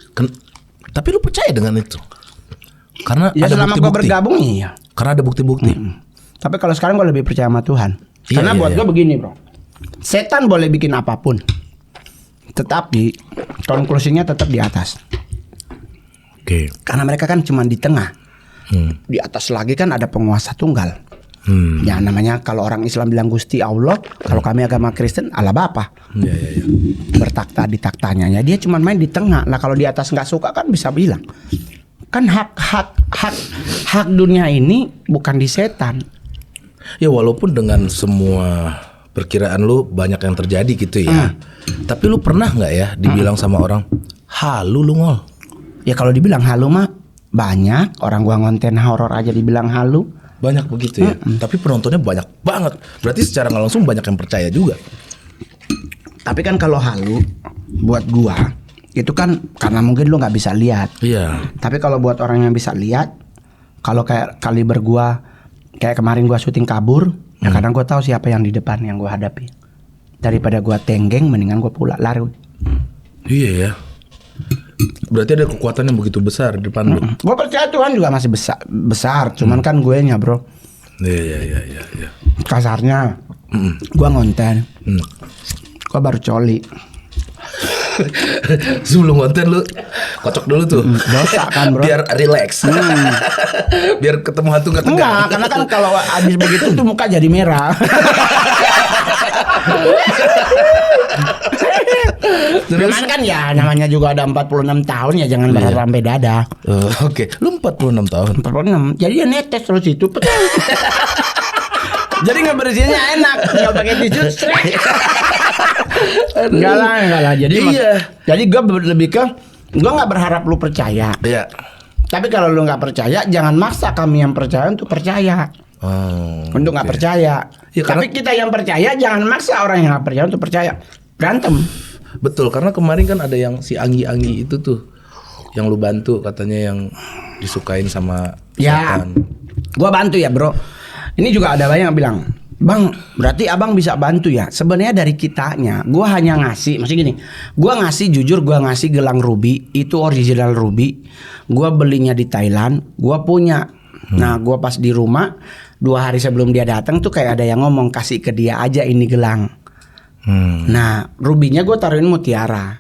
lu percaya dengan itu? Karena Ya ada selama gue bukti-bukti. bergabung iya. Karena ada bukti-bukti. Tapi kalau sekarang gue lebih percaya sama Tuhan. Iya, Karena iya, buat iya. gue begini bro. Setan boleh bikin apapun. Tetapi konklusinya tetap di atas. Oke. Karena mereka kan cuma di tengah. Hmm. Di atas lagi kan ada penguasa tunggal. Hmm. Ya namanya kalau orang Islam bilang Gusti Allah. Kalau kami agama Kristen Allah Bapa. Iya. Bertakhta di taktanya. Ya dia cuma main di tengah. Lah kalau di atas nggak suka kan bisa bilang. Kan hak dunia ini bukan di setan. Ya walaupun dengan semua perkiraan lu banyak yang terjadi gitu ya. Tapi lu pernah nggak ya dibilang sama orang, halu lu ngol? Ya kalau dibilang halu mah banyak. Orang gua ngonten horor aja dibilang halu. Banyak begitu ya. Tapi penontonnya banyak banget. Berarti secara nggak langsung banyak yang percaya juga. Tapi kan kalau halu buat gua itu kan karena mungkin lu nggak bisa lihat. Iya. Tapi kalau buat orang yang bisa lihat, kalau kayak kaliber gua kayak kemarin gua syuting kabur, ya kadang gua tahu siapa yang di depan yang gua hadapi. Daripada gua tenggeng mendingan gua pulang lari. Iya ya. Berarti ada kekuatan yang begitu besar di depan lu. Gua percaya Tuhan juga masih besar, cuman kan gue nya bro. Iya. Kasarnya gua ngonten. Gua baru coli. Sebelum konten lu kocok dulu tuh. Dosa kan bro. Biar relax. Biar ketemu hantu gak tegang. Enggak, karena kan kalau habis begitu tuh muka jadi merah. Cuman kan ya namanya juga ada 46 tahun ya jangan berharap sampai dada. Oke. Lu 46 tahun. 46. Jadi ya netes terus itu. Jadi ngebersihinnya enak, nggak pakai tisu. Enggak lah. Jadi Iya. jadi gue lebih ke gue nggak berharap lu percaya. Iya. Tapi kalau lu nggak percaya, jangan maksa kami yang percaya untuk percaya. Untuk nggak percaya. Ya, Tapi kita yang percaya jangan maksa orang yang nggak percaya untuk percaya. Berantem. Betul, karena kemarin kan ada yang si Anggi itu tuh yang lu bantu katanya yang disukain sama Ya, setan. gua bantu ya bro. Ini juga ada banyak yang bilang, Bang, berarti abang bisa bantu ya. Sebenarnya dari kitanya, gua hanya ngasih, maksudnya gini, gua ngasih jujur, gua ngasih gelang ruby, itu original ruby. Gua belinya di Thailand, gua punya. Nah, gua pas di rumah 2 hari sebelum dia datang tuh kayak ada yang ngomong kasih ke dia aja ini gelang. Nah, rubinya gue taruhin mutiara.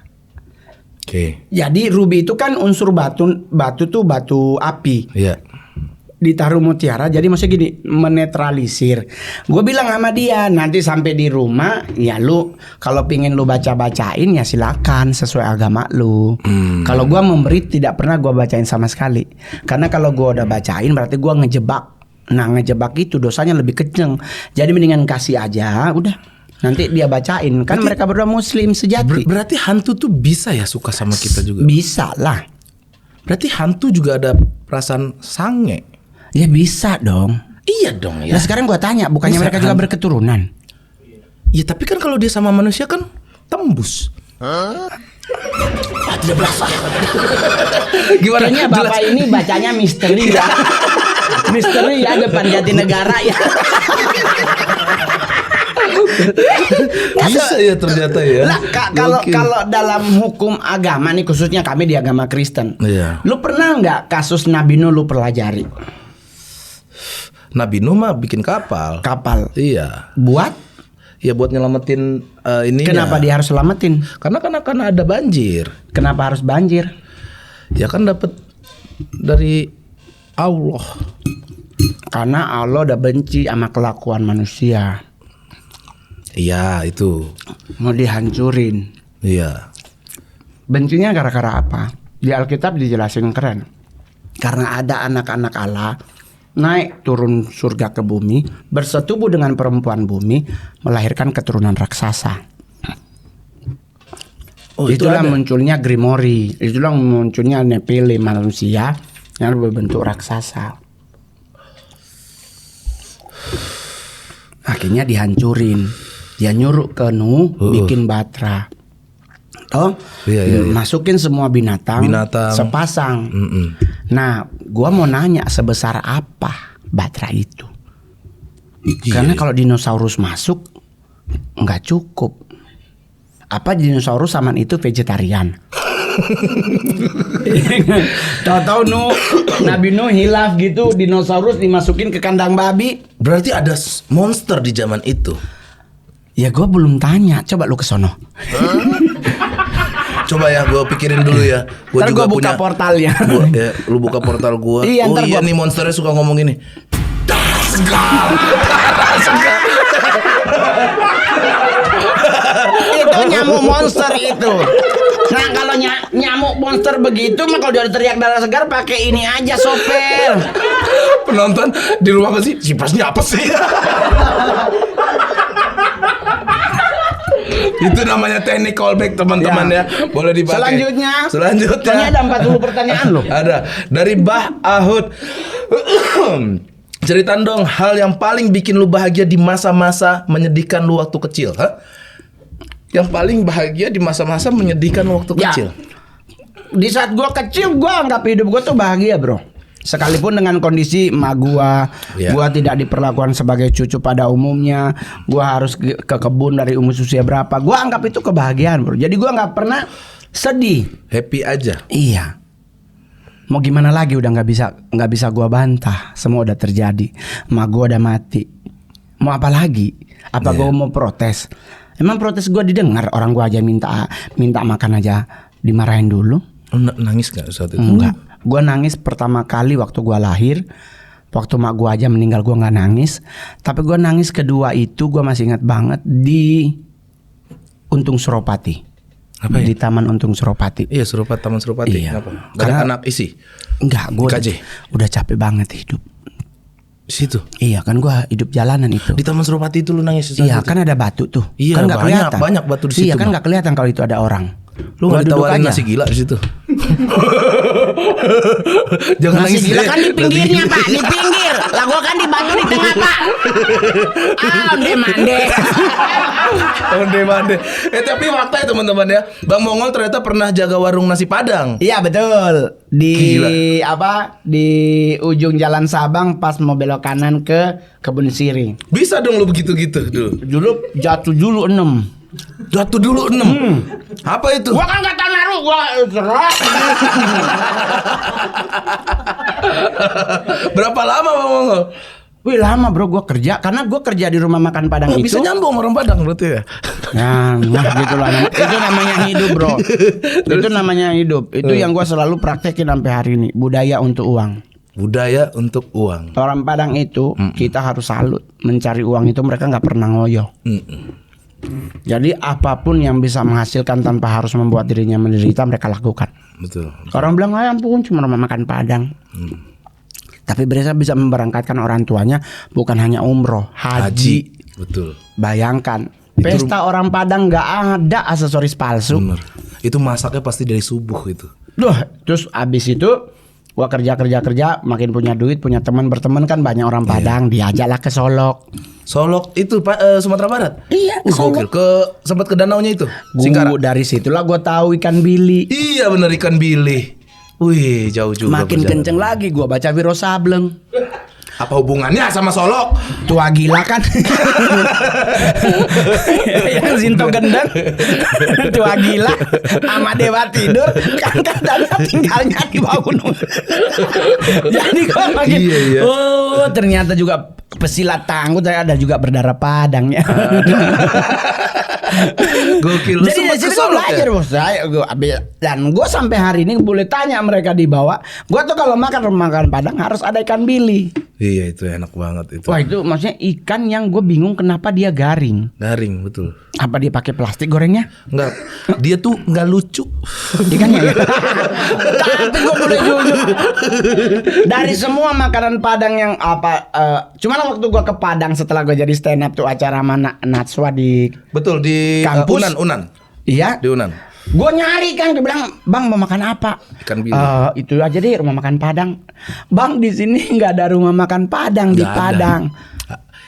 Oke. Jadi ruby itu kan unsur batu tuh batu api. Iya. Ditaruh mutiara, jadi maksudnya gini menetralisir. Gue bilang sama dia nanti sampai di rumah, ya lu kalau pingin lu bacain ya silakan sesuai agama lu. Kalau gue memberi tidak pernah gue bacain sama sekali, karena kalau gue udah bacain berarti gue ngejebak Nah ngejebak itu dosanya lebih kenceng. Jadi mendingan kasih aja, udah. Nanti dia bacain. Kan mereka berdua muslim sejati. Berarti hantu tuh bisa ya suka sama kita juga? Bisa lah. Berarti hantu juga ada perasaan sange? Ya bisa dong. Iya dong ya. Nah sekarang gua tanya, bukannya Bisa, mereka juga berketurunan? Ya tapi kan kalau dia sama manusia kan tembus. Tidak berasa. Gimana? Kayaknya bapak ini bacanya misteri ya. Misteri ya depan Jatinegara ya. Bisa ya ternyata ya. Lah kalau dalam hukum agama nih, khususnya kami di agama Kristen. Iya. Lu pernah nggak kasus Nabi Nuh lu pelajari? Nabi Nuh mah bikin kapal. Kapal. Iya. Buat? Ya buat nyelamatin ini. Kenapa dia harus selamatin? Karena ada banjir. Kenapa harus banjir? Ya kan dapat dari Allah. Karena Allah udah benci sama kelakuan manusia. Iya itu. Mau dihancurin. Iya. Bencinya gara-gara apa? Di Alkitab dijelasin keren. Karena ada anak-anak Allah naik turun surga ke bumi, bersetubuh dengan perempuan bumi, melahirkan keturunan raksasa. Oh, itulah itu munculnya Grimory, itulah munculnya Nephilim, manusia yang berbentuk raksasa. Akhirnya dihancurin. Dia nyuruh ke Nuh bikin batra. Oh, iya. masukin semua binatang. Sepasang. Nah, gua mau nanya sebesar apa batra itu? Karena kalau dinosaurus masuk nggak cukup. Apa dinosaurus zaman itu vegetarian? Tahu-tahu Nabi Nuh hilaf gitu, dinosaurus dimasukin ke kandang babi. Berarti ada monster di zaman itu. Ya gua belum tanya. Coba lu ke sono. Coba ya, gue pikirin dulu ya. Ntar gue buka portalnya. Lu buka portal gue. Iya, oh iya nih monsternya suka ngomong gini. Itu nyamuk monster itu. Nah kalau nyamuk monster begitu mah kalau dia teriak darah segar pakai ini aja sopir. Penonton di rumah pasti sipasnya apa sih? Itu namanya teknik callback teman-teman ya. Boleh dipakai. Selanjutnya. Ini ada 40 pertanyaan loh. Ada. Dari Bah Ahud. Ceritain dong hal yang paling bikin lu bahagia di masa-masa menyedihkan lu waktu kecil, ha? Yang paling bahagia di masa-masa menyedihkan lu waktu kecil. Di saat gua kecil gua anggap hidup gua tuh bahagia, bro. Sekalipun dengan kondisi emak gua tidak diperlakukan sebagai cucu pada umumnya, gua harus ke kebun dari umur usia berapa, gua anggap itu kebahagiaan, bro. Jadi gua nggak pernah sedih, happy aja. Iya. Mau gimana lagi, udah nggak bisa gua bantah, semua udah terjadi, emak gua udah mati. Mau apa lagi? Apa gua mau protes? Emang protes gua didengar? Orang gua aja minta makan aja dimarahin dulu. Nangis gak saat itu? Enggak. Gue nangis pertama kali waktu gue lahir. Waktu mak gue aja meninggal gue gak nangis. Tapi gue nangis kedua itu gue masih ingat banget di Untung Suropati. Apa ya? Di Taman Untung Suropati. Iya, Taman Suropati. Iya. Kenapa? Karena anak isi? Enggak, gue udah capek banget hidup situ. Iya kan gue hidup jalanan itu. Di Taman Suropati itu lu nangis? Iya kan ada batu tuh. Iya, kan gak kelihatan. Banyak batu di situ. Iya kan gak kelihatan kalau itu ada orang. Lu nggak ditawarin nasi gila di situ? Jangan nasi nangis gila kan di pinggirnya pak, di pinggir. Lah gua kan di batu di tengah pak. Onde mande. Tapi fakta ya teman-teman ya, Bang Mongol ternyata pernah jaga warung nasi Padang. Iya betul. Di ujung Jalan Sabang pas mau belok kanan ke Kebun Sirih. Bisa dong lu begitu-gitu dulu. Dulu jatuh dulu 6. Jatuh dulu 6. Apa itu? Gua kan kata naruh gua gerak. Berapa lama Bang Mongol? Wih lama bro, gue kerja karena gue kerja di rumah makan Padang itu. Bisa nyambung orang Padang berarti ya. Nah gitulah. Itu namanya hidup bro. Itu namanya hidup. Itu yang gue selalu praktekin sampai hari ini. Budaya untuk uang. Budaya untuk uang. Orang Padang itu kita harus salut. Mencari uang itu mereka nggak pernah ngoyo. Jadi apapun yang bisa menghasilkan tanpa harus membuat dirinya menderita mereka lakukan. Betul. Orang bilang ampun cuma rumah makan Padang. Tapi mereka bisa memberangkatkan orang tuanya bukan hanya umroh, haji. Betul. Bayangkan, pesta orang Padang nggak ada aksesoris palsu. Bener. Itu masaknya pasti dari subuh itu. Duh, terus abis itu gua kerja, makin punya duit, punya teman berteman kan banyak orang Padang, diajaklah ke Solok. Solok itu Sumatera Barat. Iya, Gokil. Sempat ke danaunya itu. Gua dari situlah gua tahu ikan bili. Iya bener, ikan bili. Wih, jauh juga. Makin kenceng lagi gua baca Wiro Sableng. Apa hubungannya sama Solok? Tua gila kan. Yang Zinto gendeng. Tua gila sama Dewa tidur kan katanya tinggalnya di bawah gunung. Jadi gua makin Iya. oh ternyata juga pesilat tangguh, ada juga berdarah Padangnya. Gokil. Lu Jadi sempat dari ke situ gue Solok belajar ya? bos. Dan gue sampai hari ini boleh tanya mereka di bawah. Gue tuh kalau makan Padang harus ada ikan bili. Iya, itu enak banget itu. Wah itu maksudnya ikan yang gue bingung kenapa dia garing. Garing, betul. Apa dia pakai plastik gorengnya? Enggak, dia tuh enggak lucu. Ikannya. Tapi gue boleh jujur. Dari semua makanan Padang yang cuman waktu gue ke Padang setelah gue jadi stand up tuh acara mana Natswa di Betul, di Kampus. Unan. Iya. Di Unan. Gue nyari kan, dia bilang, "Bang mau makan apa?" Ikan bili. Itu aja deh rumah makan Padang. Bang di sini nggak ada rumah makan Padang di Nggak ada. Padang.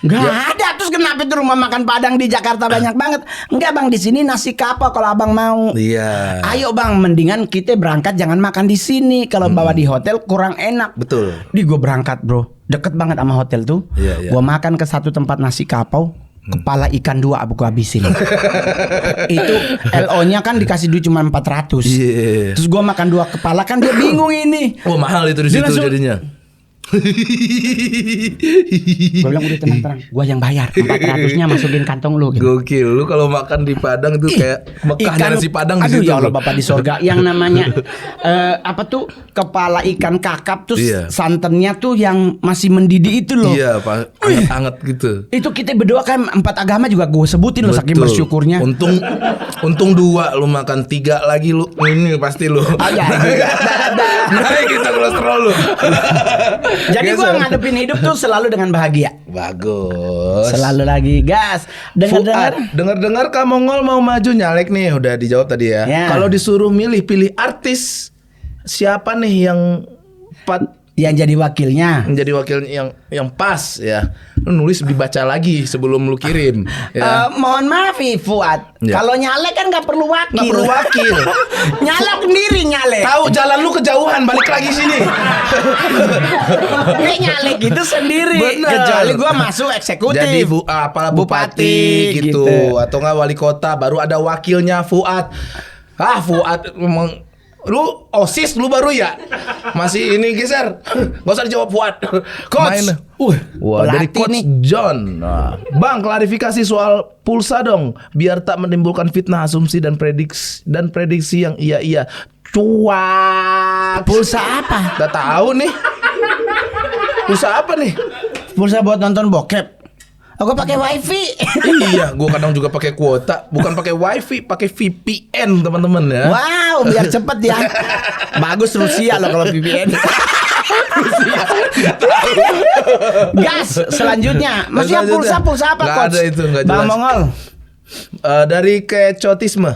Nggak ada. Terus kenapa itu rumah makan Padang di Jakarta banyak banget? Enggak bang, di sini nasi kapau kalau abang mau. Iya. Ayo bang, mendingan kita berangkat jangan makan di sini. Kalau bawa di hotel kurang enak. Betul. Di gue berangkat bro, deket banget sama hotel tuh. Iya, iya. Gue makan ke satu tempat nasi kapau. Kepala ikan 2 aku habisin. Itu LO-nya kan dikasih duit cuma 400. Iya. Terus gua makan 2 kepala kan dia bingung ini. Oh, mahal itu di Dia situ langsung- jadinya. Gua bilang udah tenang, gua yang bayar. 400-nya masukin kantong lu gitu. Gokil. Lu kalau makan di Padang tuh kayak Mekah dan nasi Padang di aduh situ. ya Allah bro. Bapak di sorga. Yang namanya apa tuh kepala ikan kakap tuh Iya. santannya tuh yang masih mendidih itu loh. Iya, Pak. Anget-anget gitu. Itu kita berdua kan 4 agama juga gue sebutin loh saking Betul. bersyukurnya. Untung 2 lu makan 3 lagi lu ini pasti lu. Ya. Naik kita kolesterol lu. Jadi gue Geser. ngadepin hidup tuh selalu dengan bahagia. Bagus. Selalu lagi gas. Dengar-dengar. Dengar Kak Mongol mau maju nyalek nih, udah dijawab tadi ya. Ya. Kalau disuruh pilih artis siapa nih yang Yang jadi wakilnya. menjadi wakil yang pas ya? Lu nulis dibaca lagi sebelum lu kirim ya. Mohon maaf Fuad. Ya. Kalau nyalek kan nggak perlu wakil. Nggak perlu wakil. Nyalek sendiri nyalek. Tahu jalan lu kejauhan, balik lagi sini. Ini nyalek itu sendiri. Bener. Kecuali gue masuk eksekutif. Jadi apalah bupati gitu. Atau enggak wali kota, baru ada wakilnya Fuad. Fuad memang lu OSIS lu baru ya? Masih ini geser. Gak usah dijawab Fuad. Coach. Wah, dari pelatih Coach nih. John. Nah, Bang, klarifikasi soal pulsa dong, biar tak menimbulkan fitnah, asumsi dan prediksi yang iya. Cuak. Pulsa apa? Udah tahu nih. Pulsa apa nih? Pulsa buat nonton bokep. Aku pakai wifi. Iya, gue kadang juga pakai kuota, bukan pakai wifi, pakai VPN teman-teman ya. Wow, biar cepet ya. Bagus Rusia loh kalau VPN. Gas selanjutnya. Maksudnya pulsa apa Nggak coach? ada itu, nggak Bang jelas. Mongol. Dari kecotisme,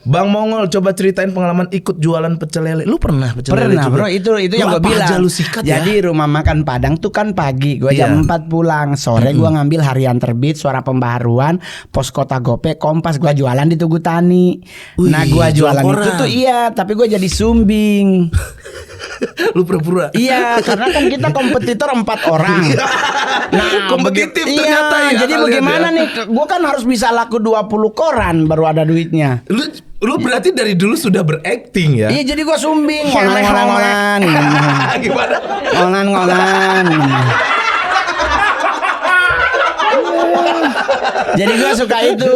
Bang Mongol coba ceritain pengalaman ikut jualan pecel lele. Lu pernah pecel lele Pernah juga? bro, itu yang Lu gue apa bilang. aja lu sikat Jadi ya? rumah makan Padang tuh kan pagi, gue Iya. jam 4 pulang. Sore gue ngambil Harian Terbit, Suara Pembaharuan, Pos Kota Gope, Kompas. Gue jualan di Tugu Tani. Wih, Nah gue jual jualan itu koran. tuh iya, tapi gue jadi sumbing. Lu pura-pura. Iya, karena kan kita kompetitor 4 orang. Nah, Kompetitif iya, ternyata ya jadi kalian bagaimana ya. nih? Gue kan harus bisa laku 20 koran baru ada duitnya. Lu berarti dari dulu sudah berakting ya? Iya, jadi gue sumbing. Oleh, Ngolan-ngolan. Gimana? Ngolan-ngolan. Jadi gue suka itu.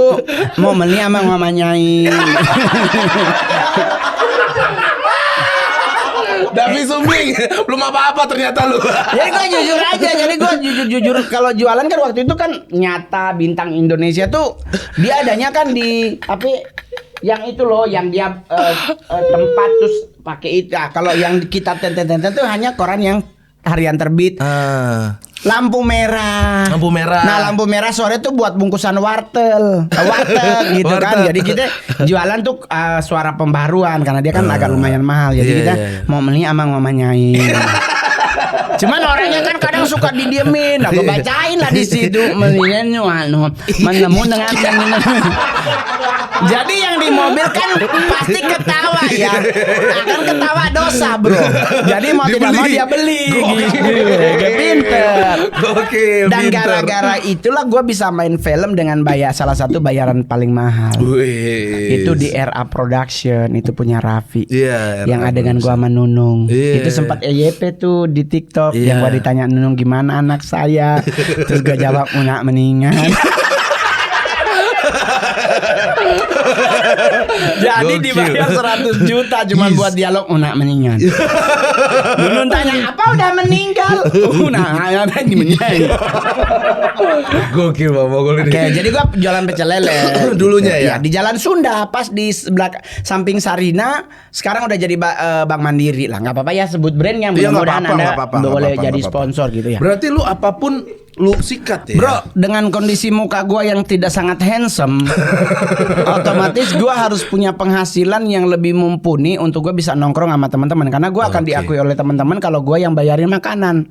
Mau meli sama mamanyai. Davi sumbing, belum apa-apa ternyata lu. Jadi gue jujur aja. Jadi gue jujur kalau jualan kan waktu itu kan Nyata Bintang Indonesia tuh dia adanya kan di yang itu loh, yang dia tempat terus pakai itu. Nah, kalau yang kita tenten tuh hanya koran yang harian terbit. Lampu merah. Lampu merah. Nah, lampu merah sore tuh buat bungkusan warteg gitu kan. Jadi kita jualan tuh suara pembaruan karena dia kan agak lumayan mahal. Jadi kita mau beli sama mamanya. Cuman orangnya kan kadang suka didiemin. Aku bacain lah di situ menemu dengan jadi yang di mobil kan pasti ketawa ya. Akan ketawa dosa, bro. Jadi mau tidak mau dia beli. Pinter. Oke, dan gara-gara itulah gue bisa main film dengan salah satu bayaran paling mahal. Itu di RA Production, itu punya Raffi. Yang adegan gue sama Nunung. Itu sempat EYP tuh di TikTok. Yang gue ditanya Nunung gimana anak saya. Terus gue jawab unak meninggal. Jadi dibayar 100 juta cuman buat dialog unak meninggal. Nunung tanya apa udah meninggal? Unak meninggal. Gokil Bang Mogol ini. Oke, jadi gua jualan pecel lele dulunya ya. Di Jalan Sunda pas di sebelah samping Sarina. Sekarang udah jadi Bank Mandiri lah. Nggak apa-apa ya sebut brandnya. Mudah-mudahan Anda boleh jadi sponsor gitu ya. Berarti lu apapun lu sikat ya. Bro, dengan kondisi muka gua yang tidak sangat handsome, otomatis gua harus punya penghasilan yang lebih mumpuni untuk gua bisa nongkrong sama teman-teman karena gua akan diakui oleh teman-teman kalau gua yang bayarin makanan.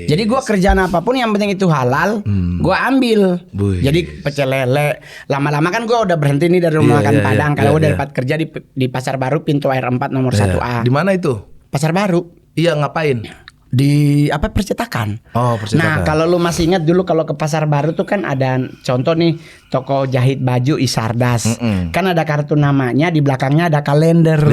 Jadi gua kerjaan apapun yang penting itu halal, gua ambil. Jadi pecel lele, lama-lama kan gua udah berhenti nih dari rumah makan Padang. Kalau udah dapat kerja di Pasar Baru pintu air 4 nomor 1A. Di mana itu? Pasar Baru. Iya, ngapain? Di percetakan. Oh, percetakan. Nah, kalau lu masih ingat dulu kalau ke Pasar Baru tuh kan ada contoh nih toko jahit baju Isardas. Kan ada kartu namanya, di belakangnya ada kalender.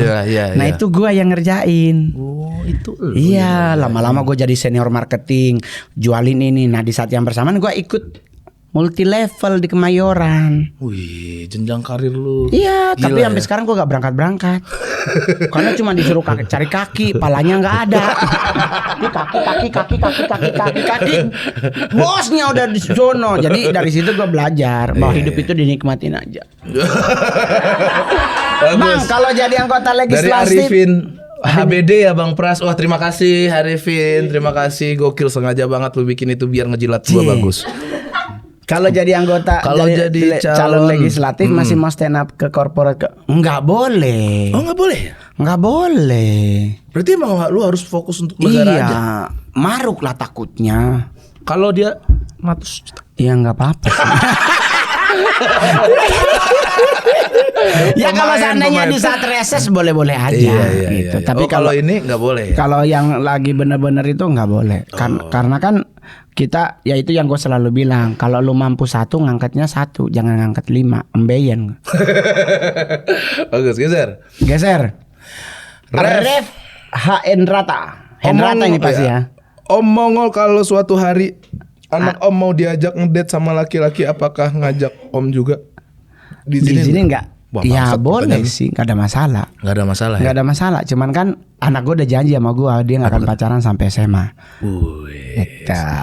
Nah, itu gua yang ngerjain. Oh, itu. Iya, lama-lama gua jadi senior marketing, jualin ini. Nah, di saat yang bersamaan gua ikut multi level di Kemayoran. Wih, jenjang karir lu. Iya, tapi sampai ya? sekarang gua gak berangkat-berangkat. Karena cuma disuruh cari kaki, palanya nggak ada. Kaki. Bosnya udah di sono. Jadi dari situ gua belajar bahwa hidup itu dinikmatin aja. Bang, kalau jadi anggota legislatif dari Arifin HBD ya Bang Pras. Wah, terima kasih Arifin, terima kasih, gokil, sengaja banget lu bikin itu biar ngejilat gua bagus. Kalau jadi anggota, jadi calon legislatif masih mau stand up ke korporat nggak boleh. Oh, nggak boleh? Nggak boleh. Berarti emang lu harus fokus untuk negara aja. Iya, maruk lah takutnya. Kalau dia 100 juta. Ya nggak apa-apa. Ya kalau seandainya di saat reses boleh-boleh aja gitu. Iya. Tapi kalau ini nggak boleh. Kalau yang lagi bener-bener itu nggak boleh. Karena kan kita, ya itu yang gue selalu bilang, kalau lu mampu 1 ngangkatnya 1, jangan ngangkat 5, embeyen. Bagus, geser. Ref Hendrata ini pasti ya. Om Mongol, kalau suatu hari anak Om mau diajak ngedate sama laki-laki, apakah ngajak Om juga? Di sini enggak. Ya boleh sih, nggak ada masalah. Nggak ada masalah. Nggak ada masalah. Cuman kan anak gue udah janji sama gue, dia nggak akan pacaran sampai SMA.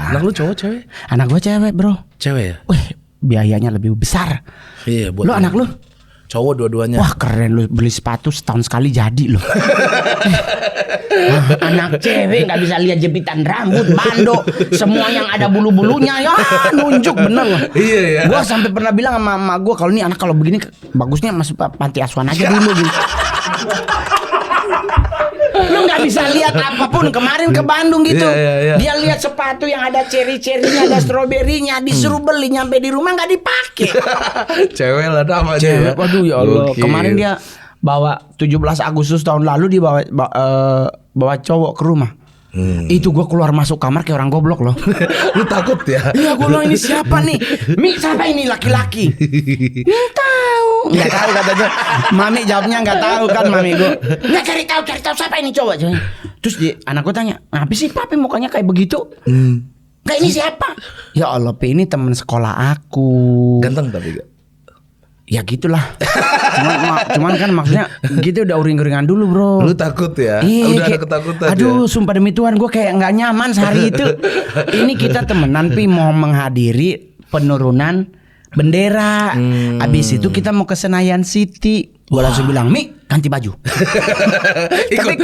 Anak lu cowok cewek? Anak gue cewek, bro. Cewek ya? Wih, biayanya lebih besar. Iya, buat lu anak lu? Cowok dua-duanya. Wah, keren, lu beli sepatu setahun sekali jadi loh. Anak cewek nggak bisa lihat jepitan rambut, bando, semua yang ada bulu-bulunya ya nunjuk bener loh. Iya ya. Gua sampai pernah bilang sama emak gua, kalau ini anak kalau begini bagusnya masuk panti asuhan aja dulu gitu. Lu nggak bisa lihat apapun. Kemarin ke Bandung gitu, dia lihat sepatu yang ada ceri-cerinya, ada stroberinya, disuruh beli, nyampe di rumah nggak dipakai. Cewek lah namanya. Cewek, waduh ya Allah. Kemarin dia bawa 17 Agustus tahun lalu dia bawa cowok ke rumah. Itu gue keluar masuk kamar kayak orang goblok loh. Lu takut ya? Iya, gue bilang ini siapa nih? Siapa ini laki-laki? Nggak tahu katanya. Mami jawabnya nggak tahu kan mami gue. Nggak cari tahu siapa ini cowok. Terus anak gue tanya, apa sih papi mukanya kayak begitu? Kayak ini siapa? Ya Allah, ini teman sekolah aku. Ganteng tapi gak? Ya gitulah. cuman kan maksudnya gitu udah uring-uringan dulu, bro. Lu takut ya? Udah ada ketakutan. Aduh, sumpah demi Tuhan gue kayak nggak nyaman sehari itu. Ini kita temenan Pi mau menghadiri penurunan bendera. Abis itu kita mau ke Senayan City. Gue langsung bilang, Mi, ganti baju. Ikut.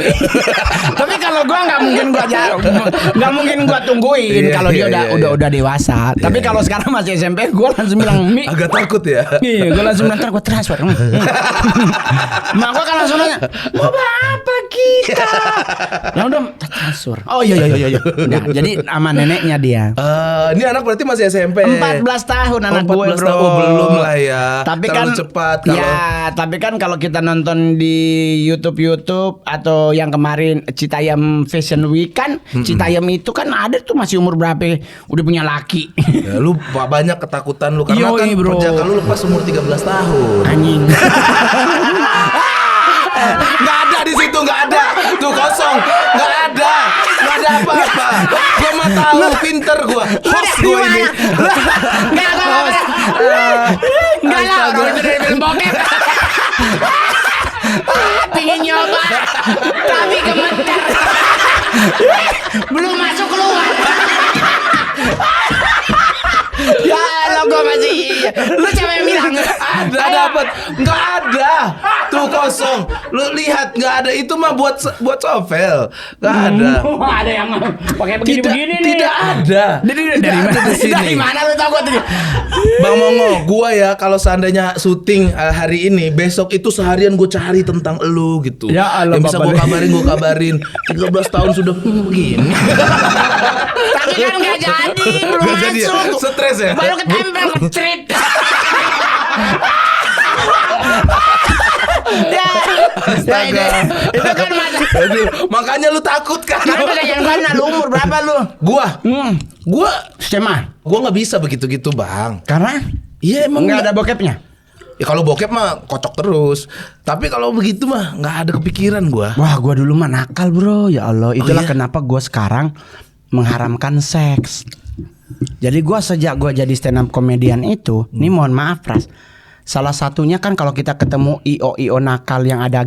Tapi kalau gue nggak mungkin gue tungguin Iya, kalau dia iya, udah dewasa. Tapi kalau sekarang masih SMP, gue langsung bilang, Mi. Agak takut ya. Iya, gue langsung ntar gue transfer. Mak gue kan langsung nanya, mau apa kita? Ya udah transfer. Oh iya. Nah, jadi sama neneknya dia. Ini anak berarti masih SMP. 14 tahun anak 14 gue, bro. tahun. Oh, belum lah ya. Tapi terlalu kan cepat kalau. Ya, tapi kan kalau kita nonton di YouTube atau yang kemarin Citayam Fashion Week kan, Citayam itu kan ada tuh masih umur berapa udah punya laki. Ya, lu banyak ketakutan lu karena Yoi, kan bro. perjaka lu lepas umur 13 tahun. Anjing. Nggak ada di situ, nggak ada. Tuh kosong, nggak ada apa-apa. Gua mah tahu, pinter gua. Host gua ini. Enggak lah, orang itu dari film bokep. Pingin nyoba, tapi gemeter. Belum masuk keluar. Ya lo gue masih. Lu siapa yang bilang? Ada dapat, nggak ada. Tuh kosong. Lu lihat nggak ada, itu mah buat Sovel. Nggak ada. Ada yang pakai begini-begini nih. Tidak ada. Tidak ada di sini. Dari mana lu tau gue tadi? Bang Mongo, gua ya kalau seandainya syuting hari ini, besok itu seharian gue cari tentang elu gitu. Ya Allah, yang bisa gue kabarin. 13 tahun sudah begini. Tapi kan nggak jadi, belum Nggak jadi ya? masuk. Stres ya? Baru ketempel ngecrit. Ya, Astaga. itu kan masa. Aduh, makanya lu takut kan? Tapi yang mana lu umur berapa lu? Gua SMA. nggak bisa begitu-gitu, Bang. Karena Iya emang nggak ada bokepnya. Ya kalau bokep mah kocok terus. Tapi kalau begitu mah nggak ada kepikiran gua. Wah, gua dulu mah nakal, bro. Ya Allah, itulah iya? kenapa gua sekarang mengharamkan seks. Jadi gua sejak gua jadi stand up komedian itu, ini mohon maaf, Pras. Salah satunya kan kalau kita ketemu IO nakal yang ada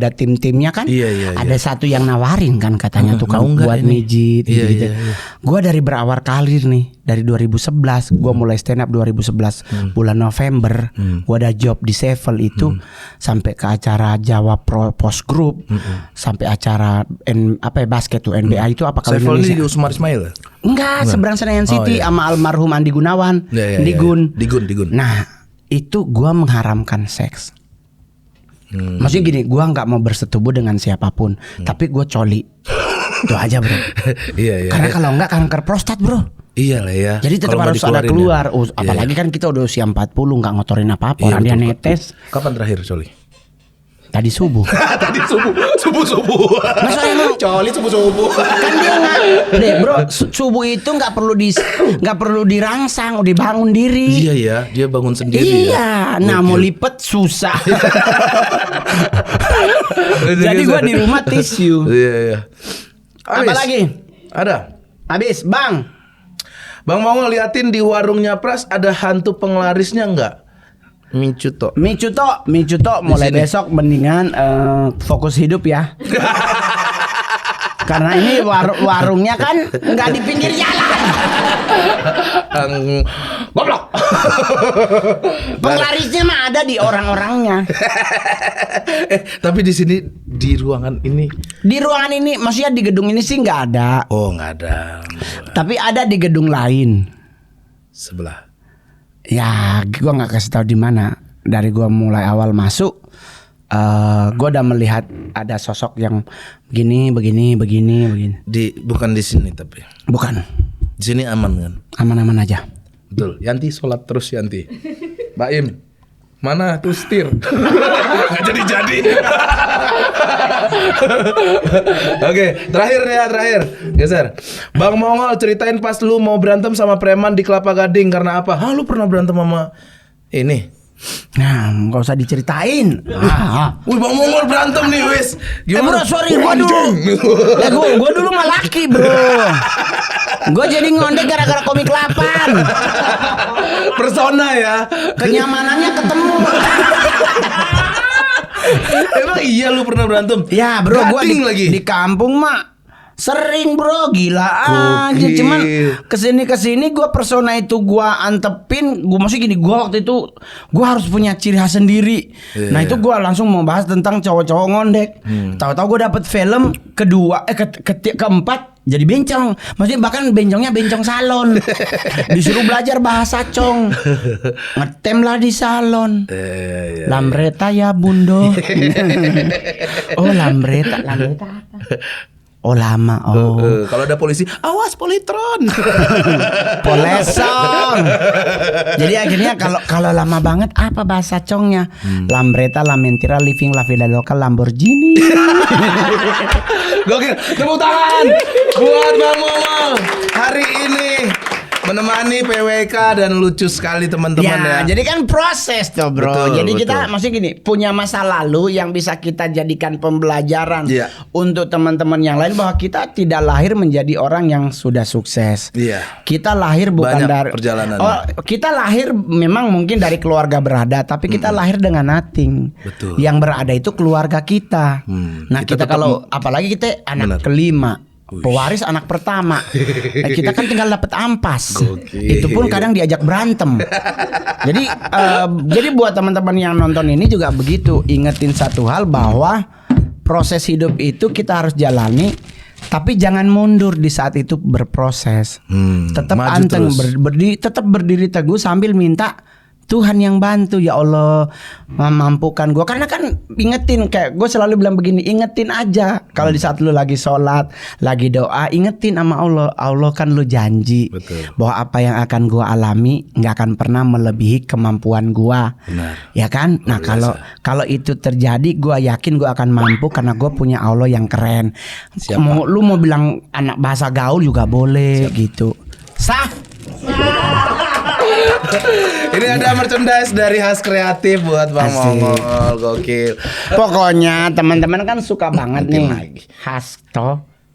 tim-timnya kan, Iya. ada satu yang nawarin kan katanya tukang mau nggak buat ini? mijit Iya, gitu. iya. Gua dari berawal karir nih, dari 2011 gua mulai stand up 2011 bulan November. Gua ada job di Sevel itu sampai ke acara Jawa Pro Post Group, sampai acara basket tuh NBA itu apa kalau Sevel ini di Indonesia? Usmar Ismail ya? Enggak, seberang Senayan City iya. sama almarhum Andi Gunawan, Iya. Digun. Digun. Nah, itu gua mengharamkan seks. Maksudnya gini, gua nggak mau bersetubuh dengan siapapun, tapi gua coli. Itu aja, bro. Iya. Karena kalau enggak kanker prostat, bro. Iya lah ya. Jadi tetap Kalau harus nggak ada dikeluarin keluar. ya. Apalagi kan kita udah usia 40 nggak ngotorin apa-apa. Iya, Orang dia betul. netes Kapan terakhir coli? tadi subuh. Tadi subuh. Masa emang Coli subuh. kan dia nggak, deh bro, subuh itu nggak perlu dirangsang, udah bangun diri. Iya ya, dia bangun sendiri Iya, ya. nah mau Gokil. lipet susah. Jadi gua di rumah tisu. Iya. Apa lagi? Ada. Habis, Bang. Bang mau ngeliatin di warungnya Pras ada hantu penglarisnya nggak? Micuto. Micuto mulai sini. besok mendingan fokus hidup ya. Karena ini warungnya kan nggak di pinggir jalan. Goblok. Penglarisnya mah ada di orang-orangnya. Tapi di sini di ruangan ini. Di ruangan ini, maksudnya di gedung ini sih nggak ada. Oh nggak ada. Tapi ada di gedung lain. Sebelah. Ya, gua nggak kasih tahu di mana. Dari gua mulai awal masuk, gua udah melihat ada sosok yang begini. Bukan di sini tapi. Bukan, Di sini aman kan? aman-aman aja. Betul. Yanti sholat terus Yanti. Baim. Mana tuh setir? Nggak jadi. Oke, terakhir. Geser. Bang Mongol ceritain pas lu mau berantem sama preman di Kelapa Gading karena apa? Hah, lu pernah berantem sama ini? Nah, nggak usah diceritain. Wih, Bang Mongol berantem nih, wis. Bro, sorry, gua dulu mah laki, bro. Gua jadi ngondek gara-gara komik 8. Persona ya. Kenyamanannya ketemu. Emang iya lu pernah berantem? Ya, bro, gua Gading lagi. di kampung mah Sering bro, gila aja. Gokil. Cuman kesini gue persona itu gue antepin. Gue masih gini, gue waktu itu gue harus punya ciri khas sendiri. Nah itu gue langsung mau bahas tentang cowok-cowok ngondek. Tahu-tahu gue dapet film kedua, keempat jadi bencong. Maksudnya bahkan bencongnya bencong salon. Disuruh belajar bahasa cong. Ngetem lah di salon. Lambreta ya bundo. Oh lambreta apa? Oh lama. Kalau ada polisi, awas politron. Polesong. Jadi akhirnya kalau lama banget apa bahasa congnya? Lambreta, lamentira, living la vida loca, Lamborghini. Gokil. Tepuk tangan buat Bang Momol hari ini menemani PWK dan lucu sekali teman-teman ya. Jadi kan proses tuh bro. Betul, Jadi kita betul. masih gini punya masa lalu yang bisa kita jadikan pembelajaran Iya. untuk teman-teman yang lain bahwa kita tidak lahir menjadi orang yang sudah sukses. Iya. Kita lahir bukan Banyak dari perjalanannya. kita lahir memang mungkin dari keluarga berada, tapi kita lahir dengan nothing. Betul. Yang berada itu keluarga kita. Nah Kita kita tetap kalau apalagi kita Benar. anak kelima. Pewaris anak pertama. Nah, kita kan tinggal dapat ampas. Gokil. Itu pun kadang diajak berantem. Jadi buat teman-teman yang nonton ini juga begitu, ingetin satu hal bahwa proses hidup itu kita harus jalani, tapi jangan mundur di saat itu berproses. Tetap maju anteng, terus. tetap berdiri teguh sambil minta Tuhan yang bantu, ya Allah mampukan gue. Karena kan ingetin, kayak gue selalu bilang begini, ingetin aja kalau di saat lu lagi sholat, lagi doa, ingetin sama Allah. Allah kan lu janji Betul. bahwa apa yang akan gue alami nggak akan pernah melebihi kemampuan gue. Benar. Ya kan? Nah kalau itu terjadi, gue yakin gue akan mampu karena gue punya Allah yang keren. Siapa? Lu mau bilang anak bahasa gaul juga boleh gitu. Sah. Ini ada merchandise dari Khas Kreatif buat Bang Asik. Momol. Gokil. Pokoknya teman-teman kan suka banget Mungkin nih lagi. Hasto,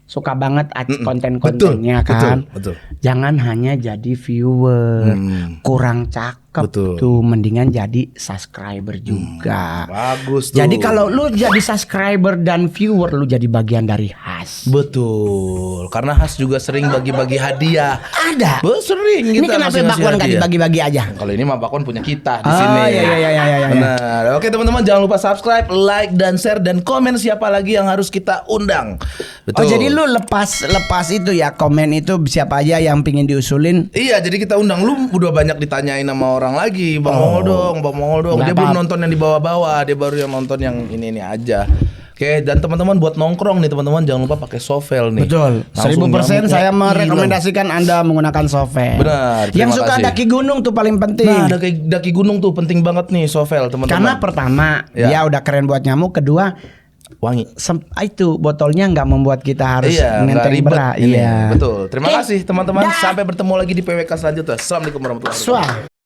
suka banget konten-kontennya Betul, kan. betul. Jangan hanya jadi viewer, kurang cakep Betul. tuh, mendingan jadi subscriber juga. Bagus tuh. Jadi kalau lu jadi subscriber dan viewer, lu jadi bagian dari Has. Betul. Karena Khas juga sering bagi-bagi hadiah. Ada. Sering Ini kita kenapa ngasih-ngasih bakwan gak hadiah. dibagi-bagi aja? Kalau ini mah bakwan punya kita di Ah, sini. iya. Benar. Oke teman-teman, jangan lupa subscribe, like dan share dan komen siapa lagi yang harus kita undang. Betul. Oh jadi lu lepas itu ya, komen itu siapa aja yang pingin diusulin. Iya, jadi kita undang lu udah banyak ditanyain sama orang lagi, Bang Mongol dong, Bang Mongol dong. Nggak Dia belum apa-apa. nonton yang di bawah-bawah, dia baru yang nonton yang ini aja. Oke, dan teman-teman buat nongkrong nih teman-teman jangan lupa pakai Sovel nih. Betul. Langsung 1000% saya nyamuknya merekomendasikan Anda menggunakan Sovel. Benar, terima Yang suka kasih. daki gunung tuh paling penting. Nah, daki gunung tuh penting banget nih Sovel teman-teman. Karena pertama Ya. dia udah keren buat nyamuk, kedua wangi. itu botolnya nggak membuat kita harus Iya, nggak menteng ribet berat. ini. Iya. Betul. Terima Oke. kasih teman-teman. Dah. Sampai bertemu lagi di PWK selanjutnya. Assalamualaikum warahmatullahi wabarakatuh. Swah.